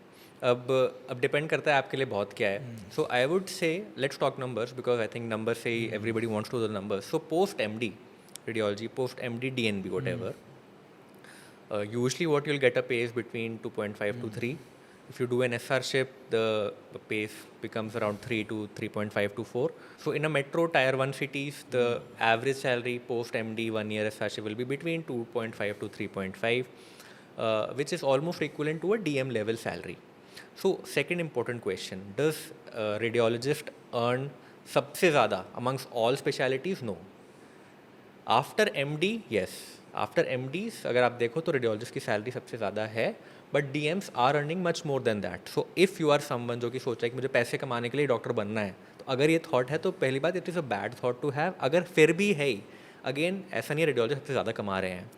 [SPEAKER 2] अब डिपेंड करता है आपके लिए बहुत क्या है. So I would say let's talk numbers, because I think number से ही everybody wants to the numbers. So post MD radiology, post MD DNB, whatever, usually what you'll get a pay is between 2.5 to 3. If you do an SRship, the pace becomes around 3 to 3.5 to 4. So in a metro tier 1 cities, the average salary post MD 1 year SRship will be between 2.5 to 3.5, which is almost equivalent to a DM level salary. So second important question, does radiologist earn सबसे ज़्यादा amongst all specialities? No. After MD, yes. After MDs अगर आप देखो तो radiologist की salary सबसे ज़्यादा है, but DMs are earning much more than that. So if you are someone जो कि सोच रहा है कि मुझे पैसे कमाने के लिए डॉक्टर बनना है, तो अगर ये थॉट है तो पहली बात, it is a bad thought to have. अगर फिर भी है, अगेन ऐसा नहीं है रेडियोलॉजिस्ट सबसे ज़्यादा कमा रहे हैं,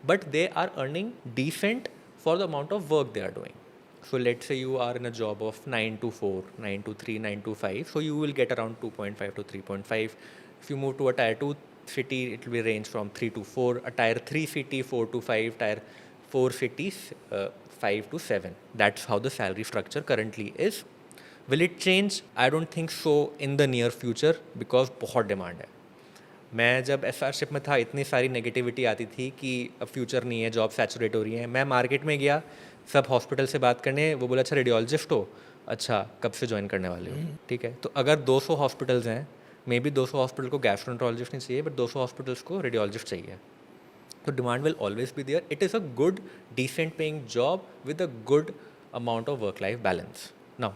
[SPEAKER 2] but they are earning decent for the amount of work they are doing. So let's say you are in a job of 9 to 4, 9 to 3, 9 to 5. So you will get around 2.5 to 3.5. If you move to a tier 2 city, it will range from 3 to 4. A tier 3 city, 4 to 5. Tier 4 cities, 5 to 7. That's how the salary structure currently is. Will it change? I don't think so in the near future because बहुत demand है. मैं जब SRship में था इतनी सारी negativity आती थी कि अब फ्यूचर नहीं है, जॉब सैचुरेट हो रही है. मैं मार्केट में गया सब हॉस्पिटल से बात करने, वो बोला अच्छा रेडियोलॉजिस्ट हो, अच्छा कब से ज्वाइन करने वाले हो. ठीक है, तो अगर 200 हॉस्पिटल्स हैं, मे बी 200 हॉस्पिटल को गैस्ट्रोएंटरोलॉजिस्ट नहीं चाहिए, बट 200 हॉस्पिटल्स को रेडियोलॉजिस्ट चाहिए. तो demand will always be there. It is a good decent paying job with a good amount of work life balance. Now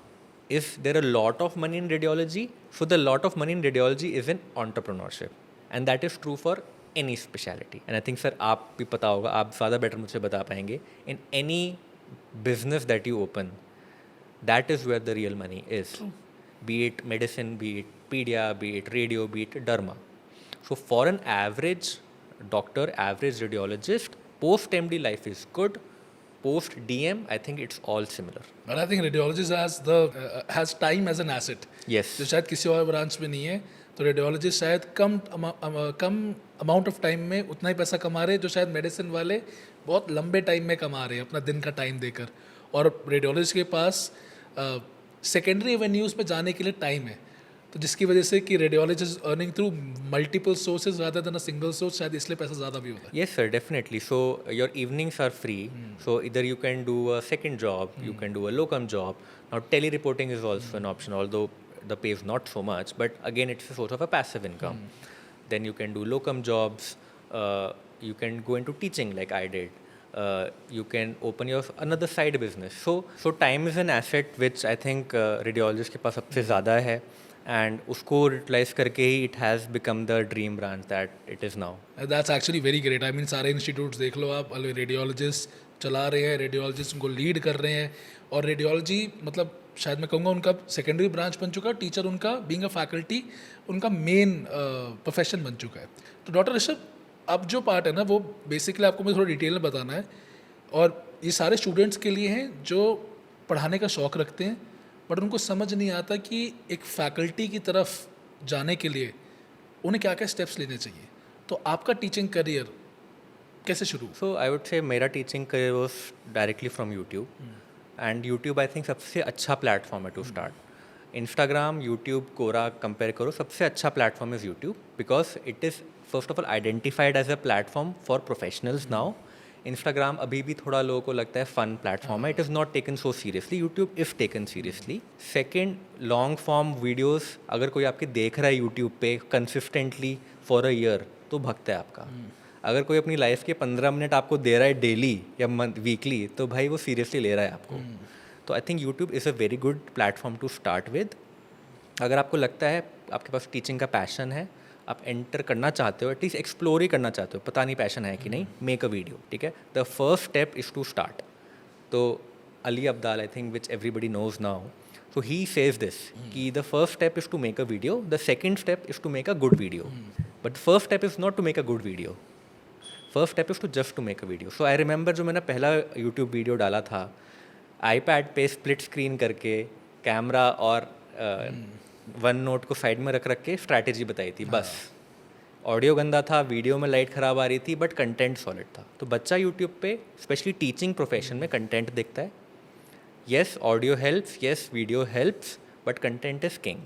[SPEAKER 2] if there are lot of money in radiology, so the lot of money in radiology is in entrepreneurship. And that is true for any speciality. And I think sir आप भी पता होगा, आप ज़्यादा better मुझसे बता पाएंगे. In any business that you open, that is where the real money is. Be it medicine, be it pedia, be it radio, be it derma. So for an average doctor, average radiologist, post MD life is good. Post DM, I think it's all similar.
[SPEAKER 1] But I think radiologist has time as an asset.
[SPEAKER 2] Yes.
[SPEAKER 1] जो शायद किसी और branch में नहीं है. तो radiologist शायद कम amount of time में उतना ही पैसा कमा रहे हैं जो शायद मेडिसिन वाले बहुत लंबे टाइम में कमा रहे हैं अपना दिन का टाइम देकर. और रेडियोलॉजिस्ट के पास सेकेंडरी एवेन्यूज़ पे जाने के लिए टाइम है, तो जिसकी वजह से कि radiologist earning through multiple sources rather than a single source, शायद इसलिए पैसा ज़्यादा भी होता है.
[SPEAKER 2] Yes, sir, definitely. So your evenings are free. So either you can do a second job, you can do a locum job. Now tele-reporting is also an option, although the pay is not so much, but again it's a sort of a passive income. Then you can do locum jobs. You can go into teaching like I did. You can open your another side business. So time is an asset which I think radiologist के पास सबसे ज़्यादा है. And उसको utilise करके ही it has become the dream branch that it is now.
[SPEAKER 1] That's actually very great. I mean सारे institutes देख लो आप, रेडियोलॉजिस्ट चला रहे हैं, रेडियोलॉजिस्ट उनको लीड कर रहे हैं. और रेडियोलॉजी मतलब शायद मैं कहूँगा उनका सेकेंडरी ब्रांच बन चुका है. टीचर उनका बीइंग अ फैकल्टी उनका मेन प्रोफेशन बन चुका है. तो डॉक्टर ऋषभ, अब जो पार्ट है ना वो बेसिकली आपको मुझे थोड़ा डिटेल में बताना है. और ये सारे स्टूडेंट्स के लिए हैं जो पढ़ाने का शौक़ रखते हैं, बट उनको समझ नहीं आता कि एक फैकल्टी की तरफ जाने के लिए उन्हें क्या क्या स्टेप्स लेने चाहिए. तो आपका टीचिंग करियर कैसे शुरू?
[SPEAKER 2] सो आई वुड से मेरा teaching career was directly from YouTube. And YouTube I think सबसे अच्छा प्लेटफॉर्म है to start. Instagram, YouTube, Quora compare करो, सबसे अच्छा platform is YouTube because it is first of all identified as a platform for professionals now. Instagram अभी भी थोड़ा लोगों को लगता है फन प्लेटफॉर्म है. It is not taken so seriously. YouTube is taken seriously. Second, long form videos अगर कोई आपके देख रहा है यूट्यूब पे कंसिस्टेंटली फॉर अ ईयर तो भक्त है आपका. अगर कोई अपनी लाइफ के 15 मिनट आपको दे रहा है डेली या वीकली, तो भाई वो सीरियसली ले रहा है आपको. तो I think YouTube is a very good platform to start with. अगर आपको लगता है आपके पास टीचिंग का पैशन है, आप एंटर करना चाहते हो, एटलीस्ट एक्सप्लोर ही करना चाहते हो, पता नहीं पैशन है कि नहीं, मेक अ वीडियो. ठीक है, the first step is to start. तो Ali Abdaal, I think which everybody knows now, so he says this कि the first step is to make a video, the second step is to make a good video. But first step is not to make a good video. First step is to just to make a video. So I remember जो मैंने पहला YouTube video डाला था, iPad पे split screen करके camera और one note को side में रख के स्ट्रैटेजी बताई थी बस. ऑडियो गंदा था, वीडियो में लाइट ख़राब आ रही थी, बट कंटेंट सॉलिड था. तो बच्चा यूट्यूब पे स्पेशली टीचिंग प्रोफेशन में कंटेंट देखता है. Yes, audio helps, yes, video helps, but content is king.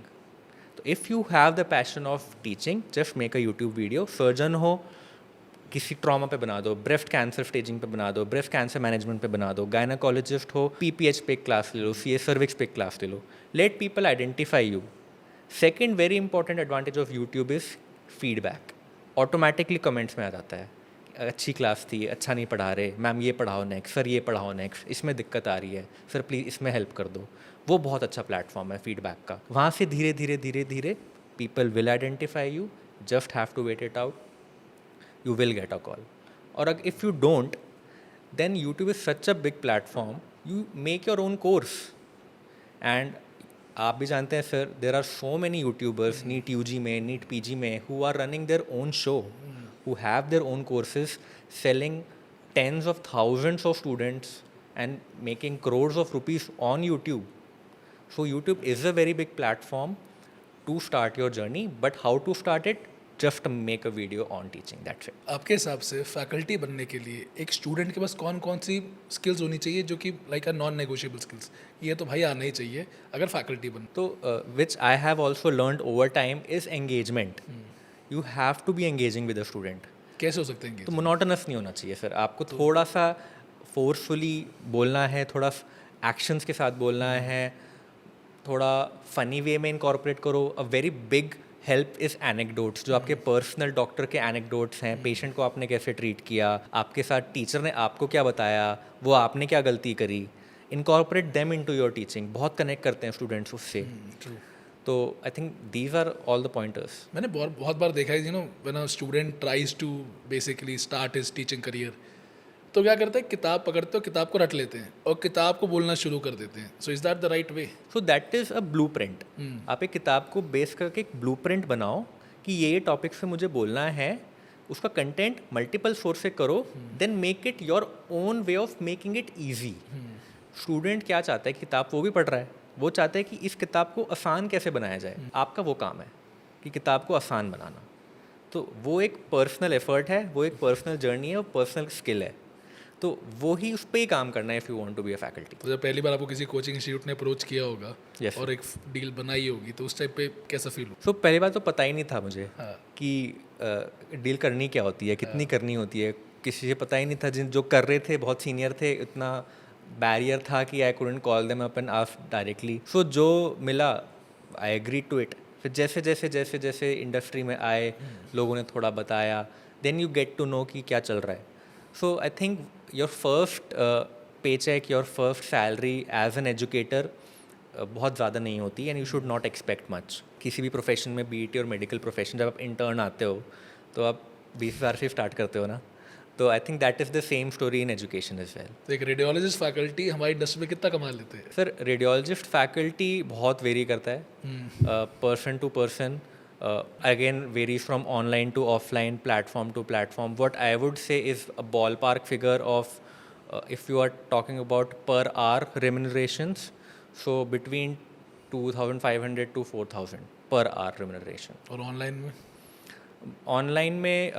[SPEAKER 2] तो if you have the passion of teaching, just make a YouTube video. Surgeon हो, किसी ट्रॉमा पे बना दो, ब्रेस्ट कैंसर स्टेजिंग पे बना दो, ब्रेस्ट कैंसर मैनेजमेंट पे बना दो, गायनाकोलॉजिस्ट हो, PPH पे क्लास ले लो, CA सर्विक्स पे क्लास ले लो. Let people identify you. Second very important advantage of YouTube is feedback. Automatically comments में आ जाता है, अच्छी क्लास थी, अच्छा नहीं पढ़ा रहे, मैम ये पढ़ाओ नेक्स्ट, सर ये पढ़ाओ नेक्स्ट, इसमें दिक्कत आ रही है, सर प्लीज़ इसमें हेल्प कर दो। वो बहुत अच्छा प्लेटफॉर्म है फीडबैक का। वहाँ से धीरे धीरे धीरे धीरे people will identify you, just have to wait it out, you will get a call. Or if you don't, then YouTube is such a big platform, you make your own course. And आप भी जानते हैं sir, there are so many YouTubers, NEET UG में, NEET PG में, who are running their own show, who have their own courses, selling tens of thousands of students and making crores of rupees on YouTube. So YouTube is a very big platform to start your journey, but how to start it? Just make a video on teaching, that's it.
[SPEAKER 1] आपके हिसाब से faculty बनने के लिए एक student के पास कौन कौन सी स्किल्स होनी चाहिए जो कि like a non negotiable skills, ये तो भाई आना ही चाहिए अगर फैकल्टी बन?
[SPEAKER 2] तो which I have also learned over time is engagement. You have to be engaging with the student.
[SPEAKER 1] कैसे हो सकते हैं
[SPEAKER 2] तो मोनोटनस नहीं होना चाहिए सर, आपको थोड़ा सा फोर्सफुली बोलना है, थोड़ा एक्शंस के साथ बोलना है, थोड़ा फनी वे में इनकॉर्पोरेट करो। A very big help is anecdotes, जो आपके पर्सनल डॉक्टर के एनेक्डोट्स हैं, पेशेंट को आपने कैसे ट्रीट किया, आपके साथ टीचर ने आपको क्या बताया, वो आपने क्या गलती करी, incorporate them into your teaching. बहुत कनेक्ट करते हैं स्टूडेंट्स उससे। तो I think these are all the pointers.
[SPEAKER 1] मैंने बहुत बार देखा है, you know, when a student tries to basically start his teaching career, तो क्या करते हैं, किताब पकड़ते हो, किताब को रट लेते हैं और किताब को बोलना शुरू कर देते हैं। So is that the right way?
[SPEAKER 2] So that is a blueprint. आप एक किताब को बेस करके एक ब्लूप्रिंट बनाओ कि ये टॉपिक से मुझे बोलना है, उसका कंटेंट मल्टीपल सोर्स से करो, then make it your own way of making it easy. Student क्या चाहता है, किताब वो भी पढ़ रहा है, वो चाहता है कि इस किताब को आसान कैसे बनाया जाए। आपका वो काम है कि किताब को आसान बनाना। तो वो एक पर्सनल एफर्ट है, वो एक पर्सनल जर्नी है, वो पर्सनल स्किल है। तो वो ही उस पर ही काम करना है if you want to be a faculty.
[SPEAKER 1] तो जब पहली बार आपको किसी कोचिंग इंस्टीट्यूट ने अप्रोच किया होगा
[SPEAKER 2] Yes,
[SPEAKER 1] और एक डील बनाई होगी, तो उस टाइप पे कैसा फील हो?
[SPEAKER 2] सो पहली बार तो पता ही नहीं था मुझे
[SPEAKER 1] हाँ।
[SPEAKER 2] कि डील करनी क्या होती है, कितनी करनी होती है, किसी से पता ही नहीं था। जिन जो कर रहे थे बहुत सीनियर थे, इतना बैरियर था कि I couldn't call them up and ask directly. So जो मिला आई एग्री टू इट। फिर जैसे जैसे जैसे जैसे इंडस्ट्री में आए, लोगों ने थोड़ा बताया, then you get to know कि क्या चल रहा है। So I think your first paycheck, your first salary as an educator बहुत ज़्यादा नहीं होती, and you should not expect much. किसी भी प्रोफेशन में, बीट और मेडिकल प्रोफेशन, जब आप इंटर्न आते हो तो आप 20,000 से स्टार्ट करते हो ना। तो I think that is the same story in education as well.
[SPEAKER 1] तो एक रेडियोलॉजिस्ट फैकल्टी हमारी इंडस्ट्री में कितना कमा लेते हैं?
[SPEAKER 2] सर रेडियोलॉजिस्ट फैकल्टी बहुत वेरी करता है, person to person, again varies from online to offline, platform to platform. What I would say is a ballpark figure of if you are talking about per hour remunerations, so between 2,500 to 4,000 per hour remuneration.
[SPEAKER 1] और online में?
[SPEAKER 2] Online में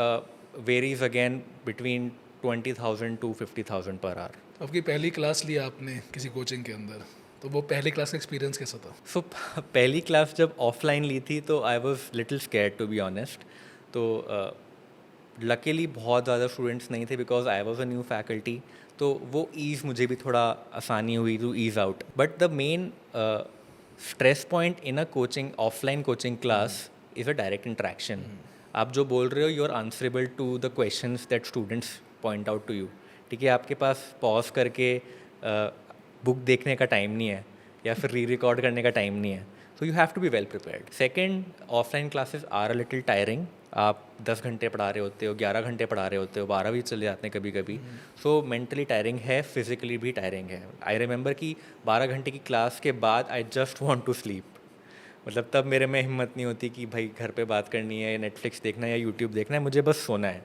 [SPEAKER 2] varies again between 20,000 to 50,000 per hour.
[SPEAKER 1] आपकी पहली class ली आपने किसी coaching के अंदर, तो वो पहली क्लास का एक्सपीरियंस कैसा था?
[SPEAKER 2] सो पहली क्लास जब ऑफलाइन ली थी तो I was little scared to be honest. तो लकीली बहुत ज़्यादा स्टूडेंट्स नहीं थे because I was a new faculty, तो वो ईज़ मुझे भी थोड़ा आसानी हुई to ease out. But the main stress point in a coaching, offline coaching class is a direct interaction. आप जो बोल रहे हो, you are answerable to the questions that students point out to you. ठीक है, आपके पास पॉज करके book देखने का टाइम नहीं है या फिर री रिकॉर्ड करने का टाइम नहीं है। So you have to be well prepared. Second, offline classes are a little tiring. आप 10 घंटे पढ़ा रहे होते हो, 11 घंटे पढ़ा रहे होते हो, 12 भी चले जाते हैं कभी कभी। सो मेंटली टायरिंग है, फिजिकली भी टायरिंग है। आई रिमेंबर कि 12 घंटे की क्लास के बाद I just want to sleep. मतलब तब मेरे में हिम्मत नहीं होती कि भाई घर पे बात करनी है या नेटफ्लिक्स देखना है या यूट्यूब देखना है, मुझे बस सोना है।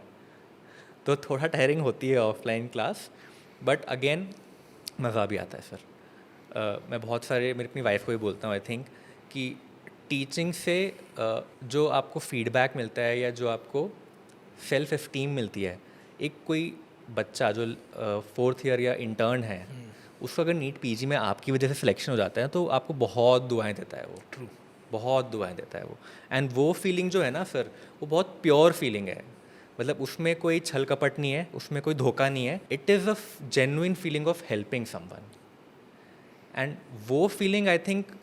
[SPEAKER 2] तो थोड़ा टायरिंग होती है ऑफलाइन क्लास, बट अगेन मज़ा भी आता है सर। मैं बहुत सारे, मेरी अपनी वाइफ को भी बोलता हूँ आई थिंक, कि टीचिंग से जो आपको फीडबैक मिलता है या जो आपको सेल्फ एस्टीम मिलती है, एक कोई बच्चा जो 4th ईयर या इंटर्न है, उसको अगर नीट पीजी में आपकी वजह से सिलेक्शन हो जाता है तो आपको बहुत दुआएं देता है वो।
[SPEAKER 1] ट्रू,
[SPEAKER 2] बहुत दुआएं देता है वो। एंड वो फीलिंग जो है ना सर, वो बहुत प्योर फीलिंग है। मतलब उसमें कोई छल कपट नहीं है, उसमें कोई धोखा नहीं है। It is a genuine feeling of helping someone. And वो फीलिंग आई थिंक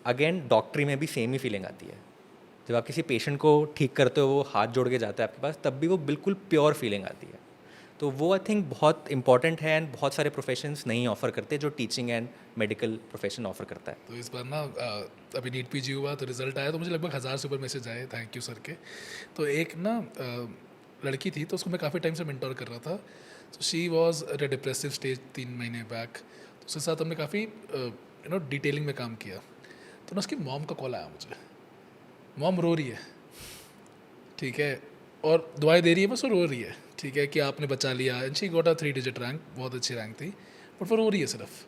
[SPEAKER 2] अगेन डॉक्टरी में भी सेम ही फीलिंग आती है। जब आप किसी पेशेंट को ठीक करते हो, वो हाथ जोड़ के जाता है आपके पास, तब भी वो बिल्कुल प्योर फीलिंग आती है। तो वो आई थिंक बहुत इंपॉर्टेंट है, एंड बहुत सारे प्रोफेशंस नहीं ऑफर करते जो teaching and medical profession offer करता है।
[SPEAKER 1] तो इस बार ना अभी नीट पीजी हुआ तो रिजल्ट आया तो मुझे लगभग 1000 से ऊपर मैसेज आए, थैंक यू सर के। तो एक ना लड़की थी, तो उसको मैं काफ़ी टाइम से मेंटोर कर रहा था। तो she was at a depressive stage 3 महीने बैक। तो उसके साथ हमने काफ़ी डिटेलिंग में काम किया। तो ना उसकी मॉम का कॉल आया मुझे, मॉम रो रही है, ठीक है, और दुआएं दे रही है, बस वो रो रही है, ठीक है, कि आपने बचा लिया। And she got a 3 digit rank, बहुत अच्छी रैंक थी, बट वो रो रही है सिर्फ।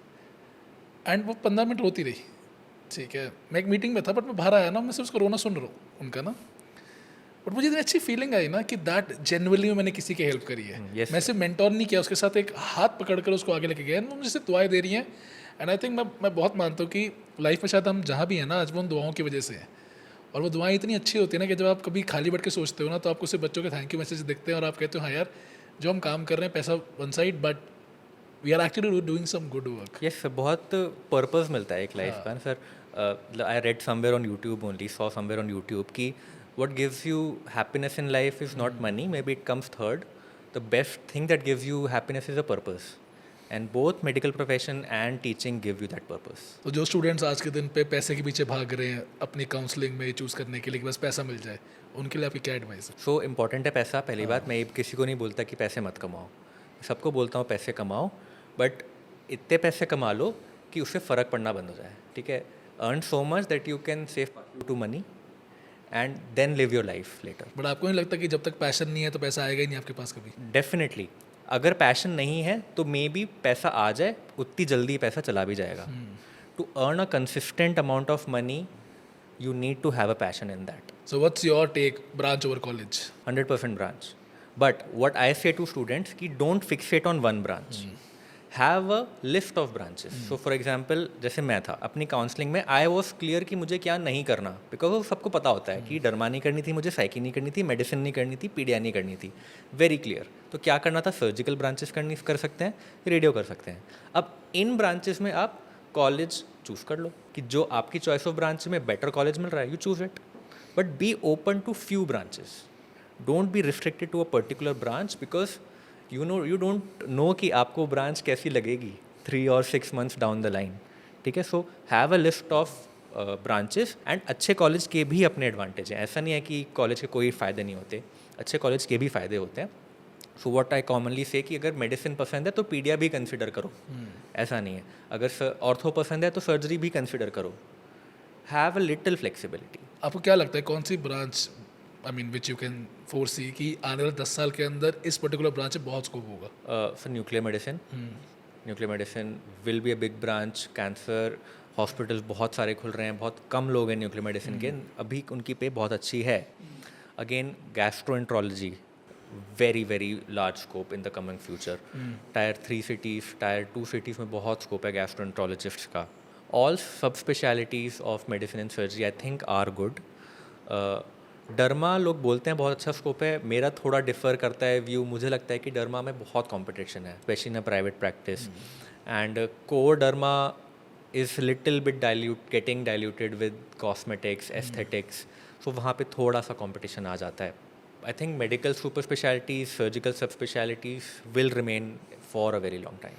[SPEAKER 1] एंड वो 15 मिनट रोती रही, ठीक है। मैं एक मीटिंग में था, बट मैं बाहर आया ना, मैं सिर्फ उसको रोना सुन रहा हूँ उनका ना। बट मुझे इतनी अच्छी फीलिंग आई ना कि दैट जेन्युइनली मैंने किसी की हेल्प करी है।
[SPEAKER 2] yes,
[SPEAKER 1] मैं सिर्फ मेंटोर नहीं किया, उसके साथ एक हाथ पकड़ कर उसको आगे लेके गया, वो मुझे सिर्फ दुआएं दे रही हैं। एंड आई थिंक मैं बहुत मानता हूँ कि लाइफ में शायद हम जहाँ भी हैं ना, आज वो उन दुआओं की वजह से है। और वो दुआएं इतनी अच्छी होती है ना कि जब आप कभी खाली बैठ के सोचते हो ना, तो आपको सिर्फ बच्चों के थैंक यू मैसेज दिखते हैं और आप कहते हो हाँ यार, जो हम काम कर रहे हैं, पैसा one side, but we are actually doing some good work.
[SPEAKER 2] Yes, बहुत पर्पस मिलता है एक लाइफ का sir. I read somewhere on YouTube only, saw somewhere on YouTube कि what gives you happiness in life is not money, maybe it comes third. The best thing that gives you happiness is a purpose, and both medical profession and teaching give you that purpose.
[SPEAKER 1] तो जो students आज के दिन पे पैसे के पीछे भाग रहे हैं अपनी काउंसलिंग में चूज़ करने के लिए कि बस पैसा मिल जाए, उनके लिए आपकी क्या एडवाइस है?
[SPEAKER 2] So important है पैसा। पहली बात, मैं किसी को नहीं बोलता कि पैसे मत कमाओ, सबको बोलता हूँ पैसे कमाओ, बट इतने पैसे कमा लो कि उससे फ़र्क पड़ना बंद हो जाए, ठीक है। Earn so much that you can save to money and then live your life later.
[SPEAKER 1] But आपको नहीं लगता कि जब तक पैशन नहीं है तो पैसा आएगा ही नहीं आपके पास कभी?
[SPEAKER 2] डेफिनेटली, अगर पैशन नहीं है तो मे बी पैसा आ जाए, उतनी जल्दी पैसा चला भी जाएगा। To earn a consistent amount of money you need to have a passion in that.
[SPEAKER 1] So what's your take, branch over college?
[SPEAKER 2] 100% branch, but what I say to students कि don't fixate on one branch, have a list of branches. So for example, जैसे मैं था अपनी counselling में, I was clear कि मुझे क्या नहीं करना, बिकॉज वो सबको पता होता है कि डर्मा नहीं करनी थी मुझे, साइकी नहीं करनी थी, मेडिसिन नहीं करनी थी, पीडिया नहीं करनी थी, वेरी क्लियर। तो क्या करना था, सर्जिकल ब्रांचेस कर सकते हैं, रेडियो कर सकते हैं। अब इन ब्रांचेस में आप कॉलेज चूज़ कर लो कि जो आपकी चॉइस ऑफ ब्रांच में बेटर कॉलेज मिल रहा है, you choose it, but be open to few branches, don't be restricted to a particular branch, because you don't know कि आपको ब्रांच कैसी लगेगी 3 और 6 मंथ्स डाउन द लाइन, ठीक है। So have a list of branches, and अच्छे college के भी अपने एडवांटेज हैं। ऐसा नहीं है कि कॉलेज के कोई फ़ायदे नहीं होते, अच्छे कॉलेज के भी फ़ायदे होते हैं। सो व्हाट आई कॉमनली से कि अगर मेडिसिन पसंद है तो पीडिया भी कंसिडर करो, ऐसा नहीं है। अगर ऑर्थो पसंद है तो सर्जरी भी कंसिडर करो, हैव अ लिटिल फ्लेक्सिबिलिटी।
[SPEAKER 1] आपको क्या लगता है कौन सी branch, I mean which you can foresee कि आने वाले 10 साल के अंदर इस पर्टिकुलर ब्रांच में बहुत स्कोप होगा?
[SPEAKER 2] For nuclear medicine, nuclear medicine will be a big branch. Cancer hospitals बहुत सारे खुल रहे हैं, बहुत कम लोग हैं न्यूक्लियर मेडिसिन के, अभी उनकी पे बहुत अच्छी है। Again gastroenterology, very very large scope in the coming future. Tier 3 cities, tier 2 cities में बहुत स्कोप है गैस्ट्रोएंट्रोलॉजिस्ट का। All sub specialities of medicine and surgery I think are good. Derma लोग बोलते हैं बहुत अच्छा स्कोप है, मेरा थोड़ा डिफ़र करता है व्यू। मुझे लगता है कि डर्मा में बहुत कंपटीशन है, specially in private practice, and core derma is little bit getting diluted with cosmetics, aesthetics, so वहाँ पे थोड़ा सा कंपटीशन आ जाता है। I think medical super specialities, surgical sub specialities will remain for a very long time.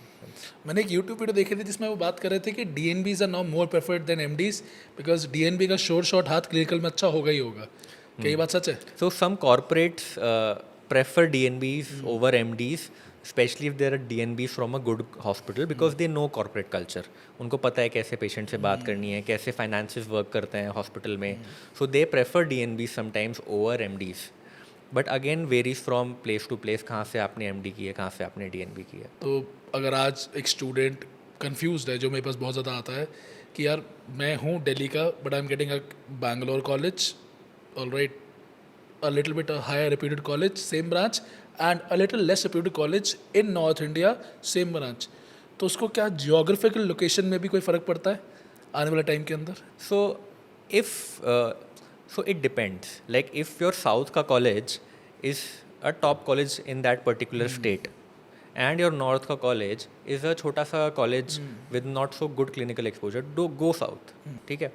[SPEAKER 1] मैंने एक YouTube video देखी थी जिसमें वो बात कर रहे थे कि DNBs are now more preferred than MDs, because DNB का शॉर्ट हाथ क्लिनिकल में अच्छा होगा ही होगा। क्या ये बात सच है?
[SPEAKER 2] So some corporates prefer DNBs over MDs, especially if there are DNBs from a good hospital, because they know corporate culture. उनको पता है कैसे पेशेंट से बात करनी है, कैसे फाइनेंसेस वर्क करते हैं हॉस्पिटल में, so they prefer DNBs sometimes over MDs. But again varies from place to place, कहाँ से आपने MD की है, कहाँ से आपने DNB की है।
[SPEAKER 1] तो अगर आज एक स्टूडेंट कंफ्यूज्ड है, जो मेरे पास बहुत ज़्यादा आता है कि यार मैं हूँ दिल्ली का, but I am getting a Bangalore college, alright, a little bit a higher reputed college, same branch, and a little less reputed college in North India, same branch. तो उसको क्या जियोग्राफिकल लोकेशन में भी कोई फ़र्क पड़ता है आने वाले टाइम के अंदर?
[SPEAKER 2] So it depends. Like if your South ka college is a top college in that particular state, and your North ka college is a छोटा सा college with not so good clinical exposure, do go South, ठीक है।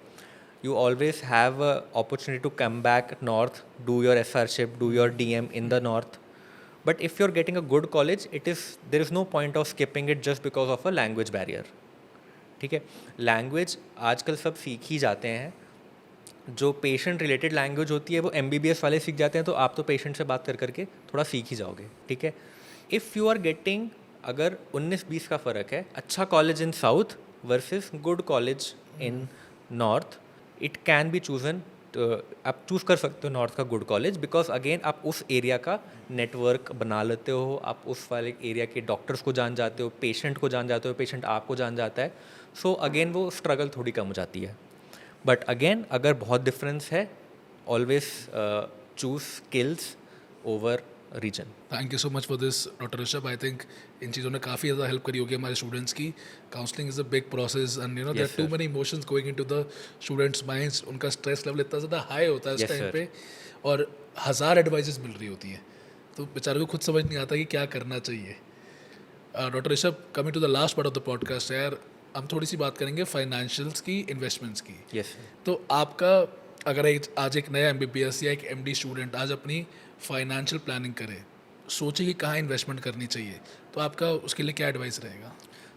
[SPEAKER 2] you always have a opportunity to come back north, do your SRship, do your DM in the north. But if you're getting a good college, there is no point of skipping it just because of a language barrier. ठीक है, language आजकल सब सीख ही जाते हैं. जो patient related language होती है वो MBBS वाले सीख जाते हैं, तो आप तो पेशेंट से बात कर करके थोड़ा सीख ही जाओगे. ठीक है, इफ़ यू आर गेटिंग, अगर 19-20 का फ़र्क है, अच्छा college in south versus good college in north, it can be chosen. आप चूज़ कर सकते हो नॉर्थ का गुड कॉलेज, बिकॉज अगेन आप उस एरिया का नेटवर्क बना लेते हो, आप उस वाले एरिया के डॉक्टर्स को जान जाते हो, पेशेंट को जान जाते हो, पेशेंट आपको जान जाता है. सो अगेन वो स्ट्रगल थोड़ी कम हो जाती है. बट अगेन अगर बहुत डिफरेंस है, always choose skills over reason.
[SPEAKER 1] Thank you so much for this doctor Rishabh. I think इन चीज़ों ने काफ़ी ज़्यादा हेल्प करी होगी हमारे स्टूडेंट्स की. Counselling is a big process and you know there
[SPEAKER 2] Yes,
[SPEAKER 1] too
[SPEAKER 2] sir.
[SPEAKER 1] Many emotions going into the students minds. उनका स्ट्रेस लेवल इतना ज़्यादा हाई होता है इस
[SPEAKER 2] Yes,
[SPEAKER 1] टाइम
[SPEAKER 2] sir.
[SPEAKER 1] पे, और 1000 एडवाइजेस मिल रही होती हैं, तो बेचारे को खुद समझ नहीं आता कि क्या करना चाहिए. Doctor Rishabh, coming to the last part of the podcast यार, हम थोड़ी सी बात करेंगे फाइनेंशियल्स की, इन्वेस्टमेंट्स की.
[SPEAKER 2] यस.
[SPEAKER 1] तो आपका, अगर आज एक नया MBBS या एक MD स्टूडेंट आज अपनी फाइनेंशियल प्लानिंग करे, सोचे कि कहाँ इन्वेस्टमेंट करनी चाहिए, तो आपका उसके लिए क्या एडवाइस रहेगा?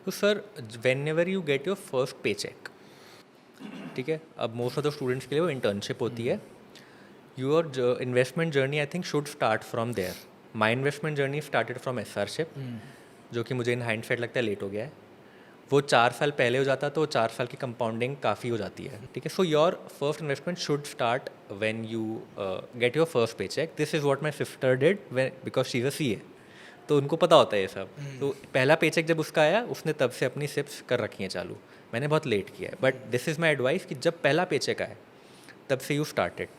[SPEAKER 2] तो sir, when ever you get your first पे चेक, ठीक है, अब मोस्ट ऑफ द स्टूडेंट्स के लिए वो इंटर्नशिप होती है. Your investment journey I think should start from there. My investment journey started from SRship, जो कि मुझे इन हाइंडसाइट लगता है लेट हो गया है. वो 4 साल पहले हो जाता तो 4 साल की कंपाउंडिंग काफ़ी हो जाती है. ठीक है, so your first investment should start when you get your first paycheck. This is what my sister did because she is a CA, तो उनको पता होता है ये सब. तो पहला पे चेक जब उसका आया, उसने तब से अपनी सिप्स कर रखी हैं चालू. मैंने बहुत लेट किया है, but this is my advice कि जब पहला पे चेक आए तब से यू स्टार्टेड.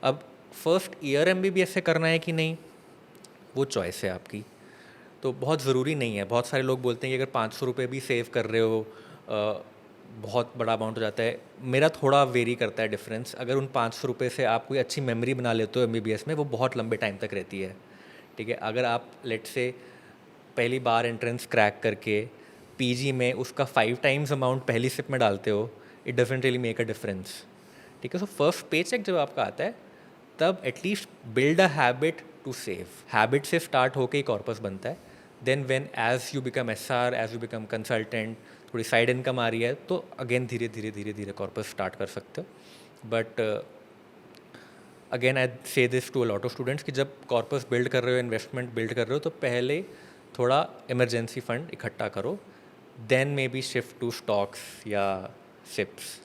[SPEAKER 2] अब फर्स्ट ईयर MBBS से करना है कि नहीं, वो चॉइस है आपकी. तो बहुत ज़रूरी नहीं है. बहुत सारे लोग बोलते हैं कि अगर 500 रुपये भी सेव कर रहे हो, बहुत बड़ा अमाउंट हो जाता है. मेरा थोड़ा वेरी करता है डिफरेंस. अगर उन 500 रुपये से आप कोई अच्छी मेमोरी बना लेते हो MBBS में, वो बहुत लंबे टाइम तक रहती है. ठीक है, अगर आप लेट से पहली बार एंट्रेंस क्रैक करके PG में उसका 5 टाइम्स अमाउंट पहली सिप में डालते हो, it doesn't really make a difference. ठीक है, सो फर्स्ट पे चेक जब आपका आता है, तब at least build a habit to save. Habit से स्टार्ट होकर ही कॉर्पस बनता है. Then when as you become SR, as you become consultant, थोड़ी साइड इनकम आ रही है, तो अगेन धीरे धीरे धीरे धीरे कॉर्पस स्टार्ट कर सकते हो. But again I say this to a lot of students कि जब कॉर्पस बिल्ड कर रहे हो, इन्वेस्टमेंट बिल्ड कर रहे हो, तो पहले थोड़ा इमरजेंसी फंड इकट्ठा करो, then may be shift to stocks या सिप्स.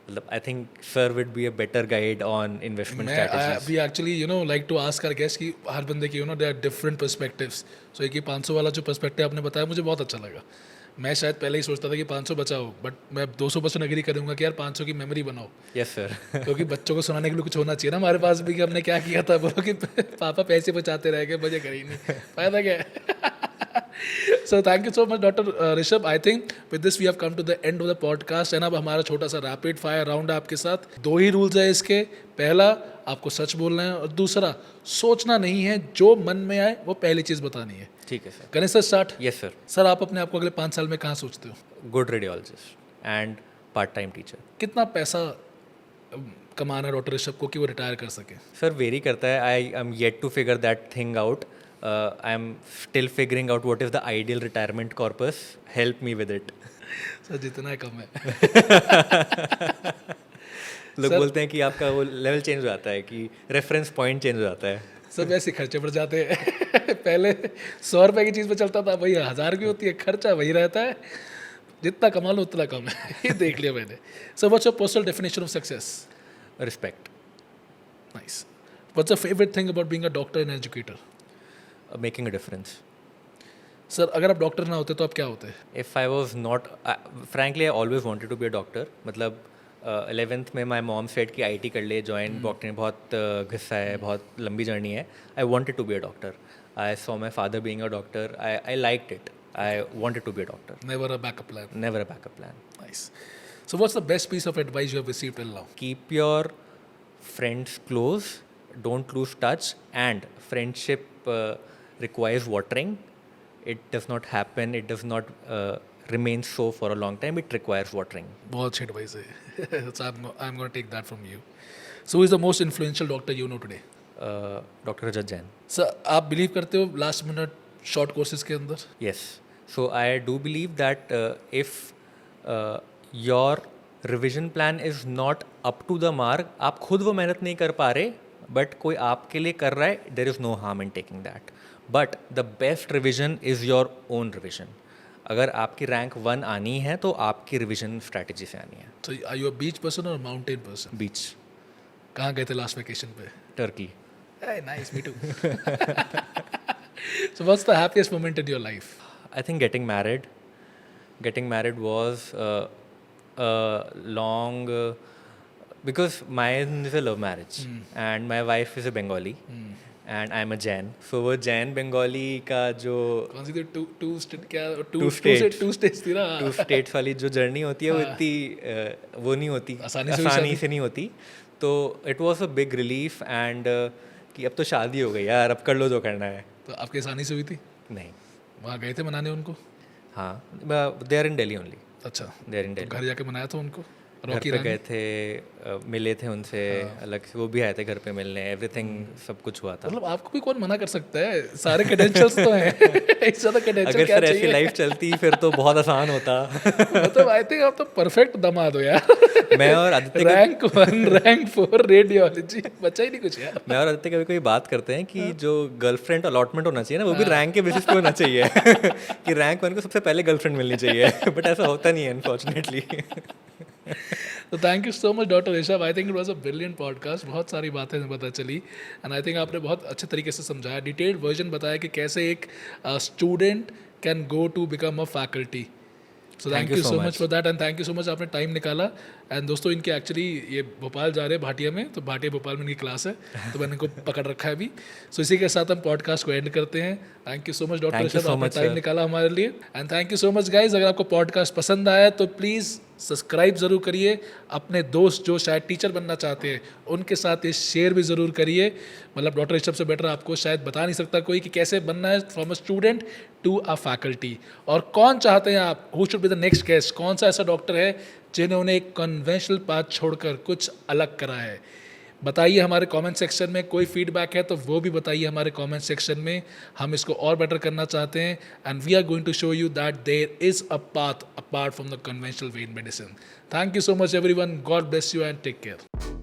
[SPEAKER 2] मतलब I think sir would be a better guide on investment strategies.
[SPEAKER 1] We actually like to ask our guest कि हर बंदे की there are different perspectives. So एक ये 500 वाला जो पर्सपेक्टिव आपने बताया, मुझे बहुत अच्छा लगा. मैं शायद पहले ही सोचता था कि 500 बचाओ, बट मैं 200% एग्री करूंगा कि यार 500 की मेमोरी बनाओ.
[SPEAKER 2] Yes sir.
[SPEAKER 1] क्योंकि बच्चों को सुनाने के लिए कुछ होना चाहिए ना हमारे पास भी, कि हमने क्या किया था. बोलो कि पापा पैसे बचाते रह गए, मुझे करी नहीं, फायदा क्या है. So thank you so much Dr. Rishabh. I think with this we have come to the end of the podcast. and अब हमारा छोटा सा रैपिड फायर राउंड है आपके साथ. 2 ही रूल्स है इसके. पहला, आपको सच बोलना है, और दूसरा, सोचना नहीं है, जो मन में आए वो पहली चीज़ बतानी है.
[SPEAKER 2] ठीक है सर.
[SPEAKER 1] करें sir start?
[SPEAKER 2] Yes sir.
[SPEAKER 1] Sir, आप अपने आप को अगले 5 साल में कहाँ सोचते हो?
[SPEAKER 2] Good radiologist and part time teacher.
[SPEAKER 1] कितना पैसा कमाना है डॉक्टर ऋषभ को कि वो रिटायर कर सके?
[SPEAKER 2] सर वेरी करता है. I am yet to figure that thing out. I am still figuring out what is the ideal retirement corpus. Help me with it.
[SPEAKER 1] Sir, जितना है कम है.
[SPEAKER 2] लोग बोलते हैं कि आपका वो लेवल चेंज हो जाता है, कि रेफरेंस पॉइंट चेंज हो जाता है.
[SPEAKER 1] सब ऐसे खर्चे बढ़ जाते हैं. पहले 100 रुपये की चीज़ पे चलता था, वही 1000 की होती है. खर्चा वही रहता है, जितना कमा लो उतना कम है. ये देख लिया मैंने. So what's your personal definition of success?
[SPEAKER 2] Respect.
[SPEAKER 1] Nice. What's the favourite thing about being a doctor and educator?
[SPEAKER 2] Making a difference.
[SPEAKER 1] Sir, अगर आप डॉक्टर ना होते तो आप क्या होते?
[SPEAKER 2] If I was not, frankly I always wanted to be a doctor. मतलब 11th में माई मॉम सेड कि IT कर ले, जॉइन डॉक्टर में बहुत घिस्सा है, बहुत लंबी जर्नी है. I wanted to be a doctor. I saw my father being a doctor. I liked it. I wanted to be a doctor.
[SPEAKER 1] Never a backup plan.
[SPEAKER 2] Never a backup plan.
[SPEAKER 1] Nice. So what's the best piece of advice you have received till now?
[SPEAKER 2] Keep your friends close, don't lose touch, and friendship requires watering. It does not happen, it does not remains so for a long time. It requires watering.
[SPEAKER 1] बहुत अच्छी advice है. So I'm going to take that from you. So who is the most influential doctor you know today?
[SPEAKER 2] Dr. Rajat Jain.
[SPEAKER 1] Sir आप believe करते हो last minute short courses के अंदर?
[SPEAKER 2] Yes. So I do believe that if your revision plan is not up to the mark, आप खुद वो मेहनत नहीं कर पा रहे, बट कोई आपके लिए कर रहा है, there is no harm in taking that. But the best revision is your own revision. अगर आपकी रैंक 1 आनी है तो आपकी रिविजन स्ट्रैटेजी से आनी है.
[SPEAKER 1] So are you a beach person or a mountain person?
[SPEAKER 2] बीच,
[SPEAKER 1] कहाँ गए थे लास्ट वेकेशन पे?
[SPEAKER 2] Turkey.
[SPEAKER 1] Hey, nice, me too. So what's the happiest moment in your life?
[SPEAKER 2] I think getting married. Getting married was a long because mine is a love marriage and my wife is a Bengali and I'm a Jain. So वो Jain Bengali का जो
[SPEAKER 1] कौन सी थी? To state क्या?
[SPEAKER 2] Two states.
[SPEAKER 1] To states थी ना?
[SPEAKER 2] 2 states वाली जो जर्नी होती है वो इतनी वो नहीं होती, आसानी से नहीं होती. तो it was a big relief and कि अब तो शादी हो गई यार, अब कर लो जो करना है.
[SPEAKER 1] तो आपकी आसानी से हुई थी?
[SPEAKER 2] नहीं.
[SPEAKER 1] वहाँ गए थे मनाने उनको?
[SPEAKER 2] हाँ, they are in Delhi only.
[SPEAKER 1] अच्छा,
[SPEAKER 2] They are in Delhi.
[SPEAKER 1] घर जाके मनाया था उनको?
[SPEAKER 2] घर
[SPEAKER 1] रॉकी
[SPEAKER 2] पे
[SPEAKER 1] रानी?
[SPEAKER 2] गए थे, मिले थे उनसे अलग से, वो भी आए थे घर पे मिलने, एवरीथिंग सब कुछ हुआ था.
[SPEAKER 1] मतलब आपको भी कौन मना कर सकता है? सारे क्रेडेंशियल्स तो हैं. इससे ज़्यादा क्रेडेंशियल
[SPEAKER 2] अगर
[SPEAKER 1] क्या
[SPEAKER 2] सर ऐसी
[SPEAKER 1] चाहिए?
[SPEAKER 2] लाइफ चलती फिर तो बहुत आसान होता.
[SPEAKER 1] मतलब आई थिंक आप तो परफेक्ट दामाद हो यार.
[SPEAKER 2] मैं और आदित्य
[SPEAKER 1] रैंक 1 रैंक 4 रेडियोलॉजी, बचा ही नहीं कुछ यार.
[SPEAKER 2] मैं और आदित्य कभी कोई बात करते हैं कि जो गर्लफ्रेंड अलॉटमेंट होना चाहिए ना, वो भी रैंक के बेसिस पे होना चाहिए. कि रैंक 1 को सबसे पहले गर्लफ्रेंड मिलनी चाहिए. बट ऐसा होता नहीं है अनफॉर्चुनेटली.
[SPEAKER 1] तो thank you so much doctor Rishabh. I think it was a brilliant podcast. बहुत सारी बातें हमें पता चली एंड आई थिंक आपने बहुत अच्छे तरीके से समझाया, डिटेल्ड वर्जन बताया कि कैसे एक student can go to become a faculty. So thank you so much for that and thank you so much आपने टाइम निकाला. एंड दोस्तों इनके एक्चुअली ये भोपाल जा रहे हैं भाटिया में, तो भाटिया भोपाल में इनकी क्लास है, तो मैंने इनको पकड़ रखा है अभी. सो इसी के साथ हम पॉडकास्ट को एंड करते हैं. Thank you so much doctor Rishabh, आपने टाइम निकाला हमारे लिए. And thank you so much guys. अगर आपको पॉडकास्ट पसंद आया तो प्लीज़ सब्सक्राइब ज़रूर करिए. अपने दोस्त जो शायद टीचर बनना चाहते हैं उनके साथ ये शेयर भी ज़रूर करिए. मतलब डॉक्टर ऋषभ से बेटर आपको शायद बता नहीं सकता कोई कि कैसे बनना है from a student to a faculty. और कौन चाहते हैं आप, who should be the next guest, कौन सा ऐसा डॉक्टर है जिन्होंने एक कन्वेंशनल पाथ छोड़कर कुछ अलग करा है? बताइए हमारे कमेंट सेक्शन में. कोई फीडबैक है तो वो भी बताइए हमारे कमेंट सेक्शन में. हम इसको और बेटर करना चाहते हैं and we are going to show you that there is a path apart from the conventional way in medicine. Thank you so much everyone. God bless you and take care.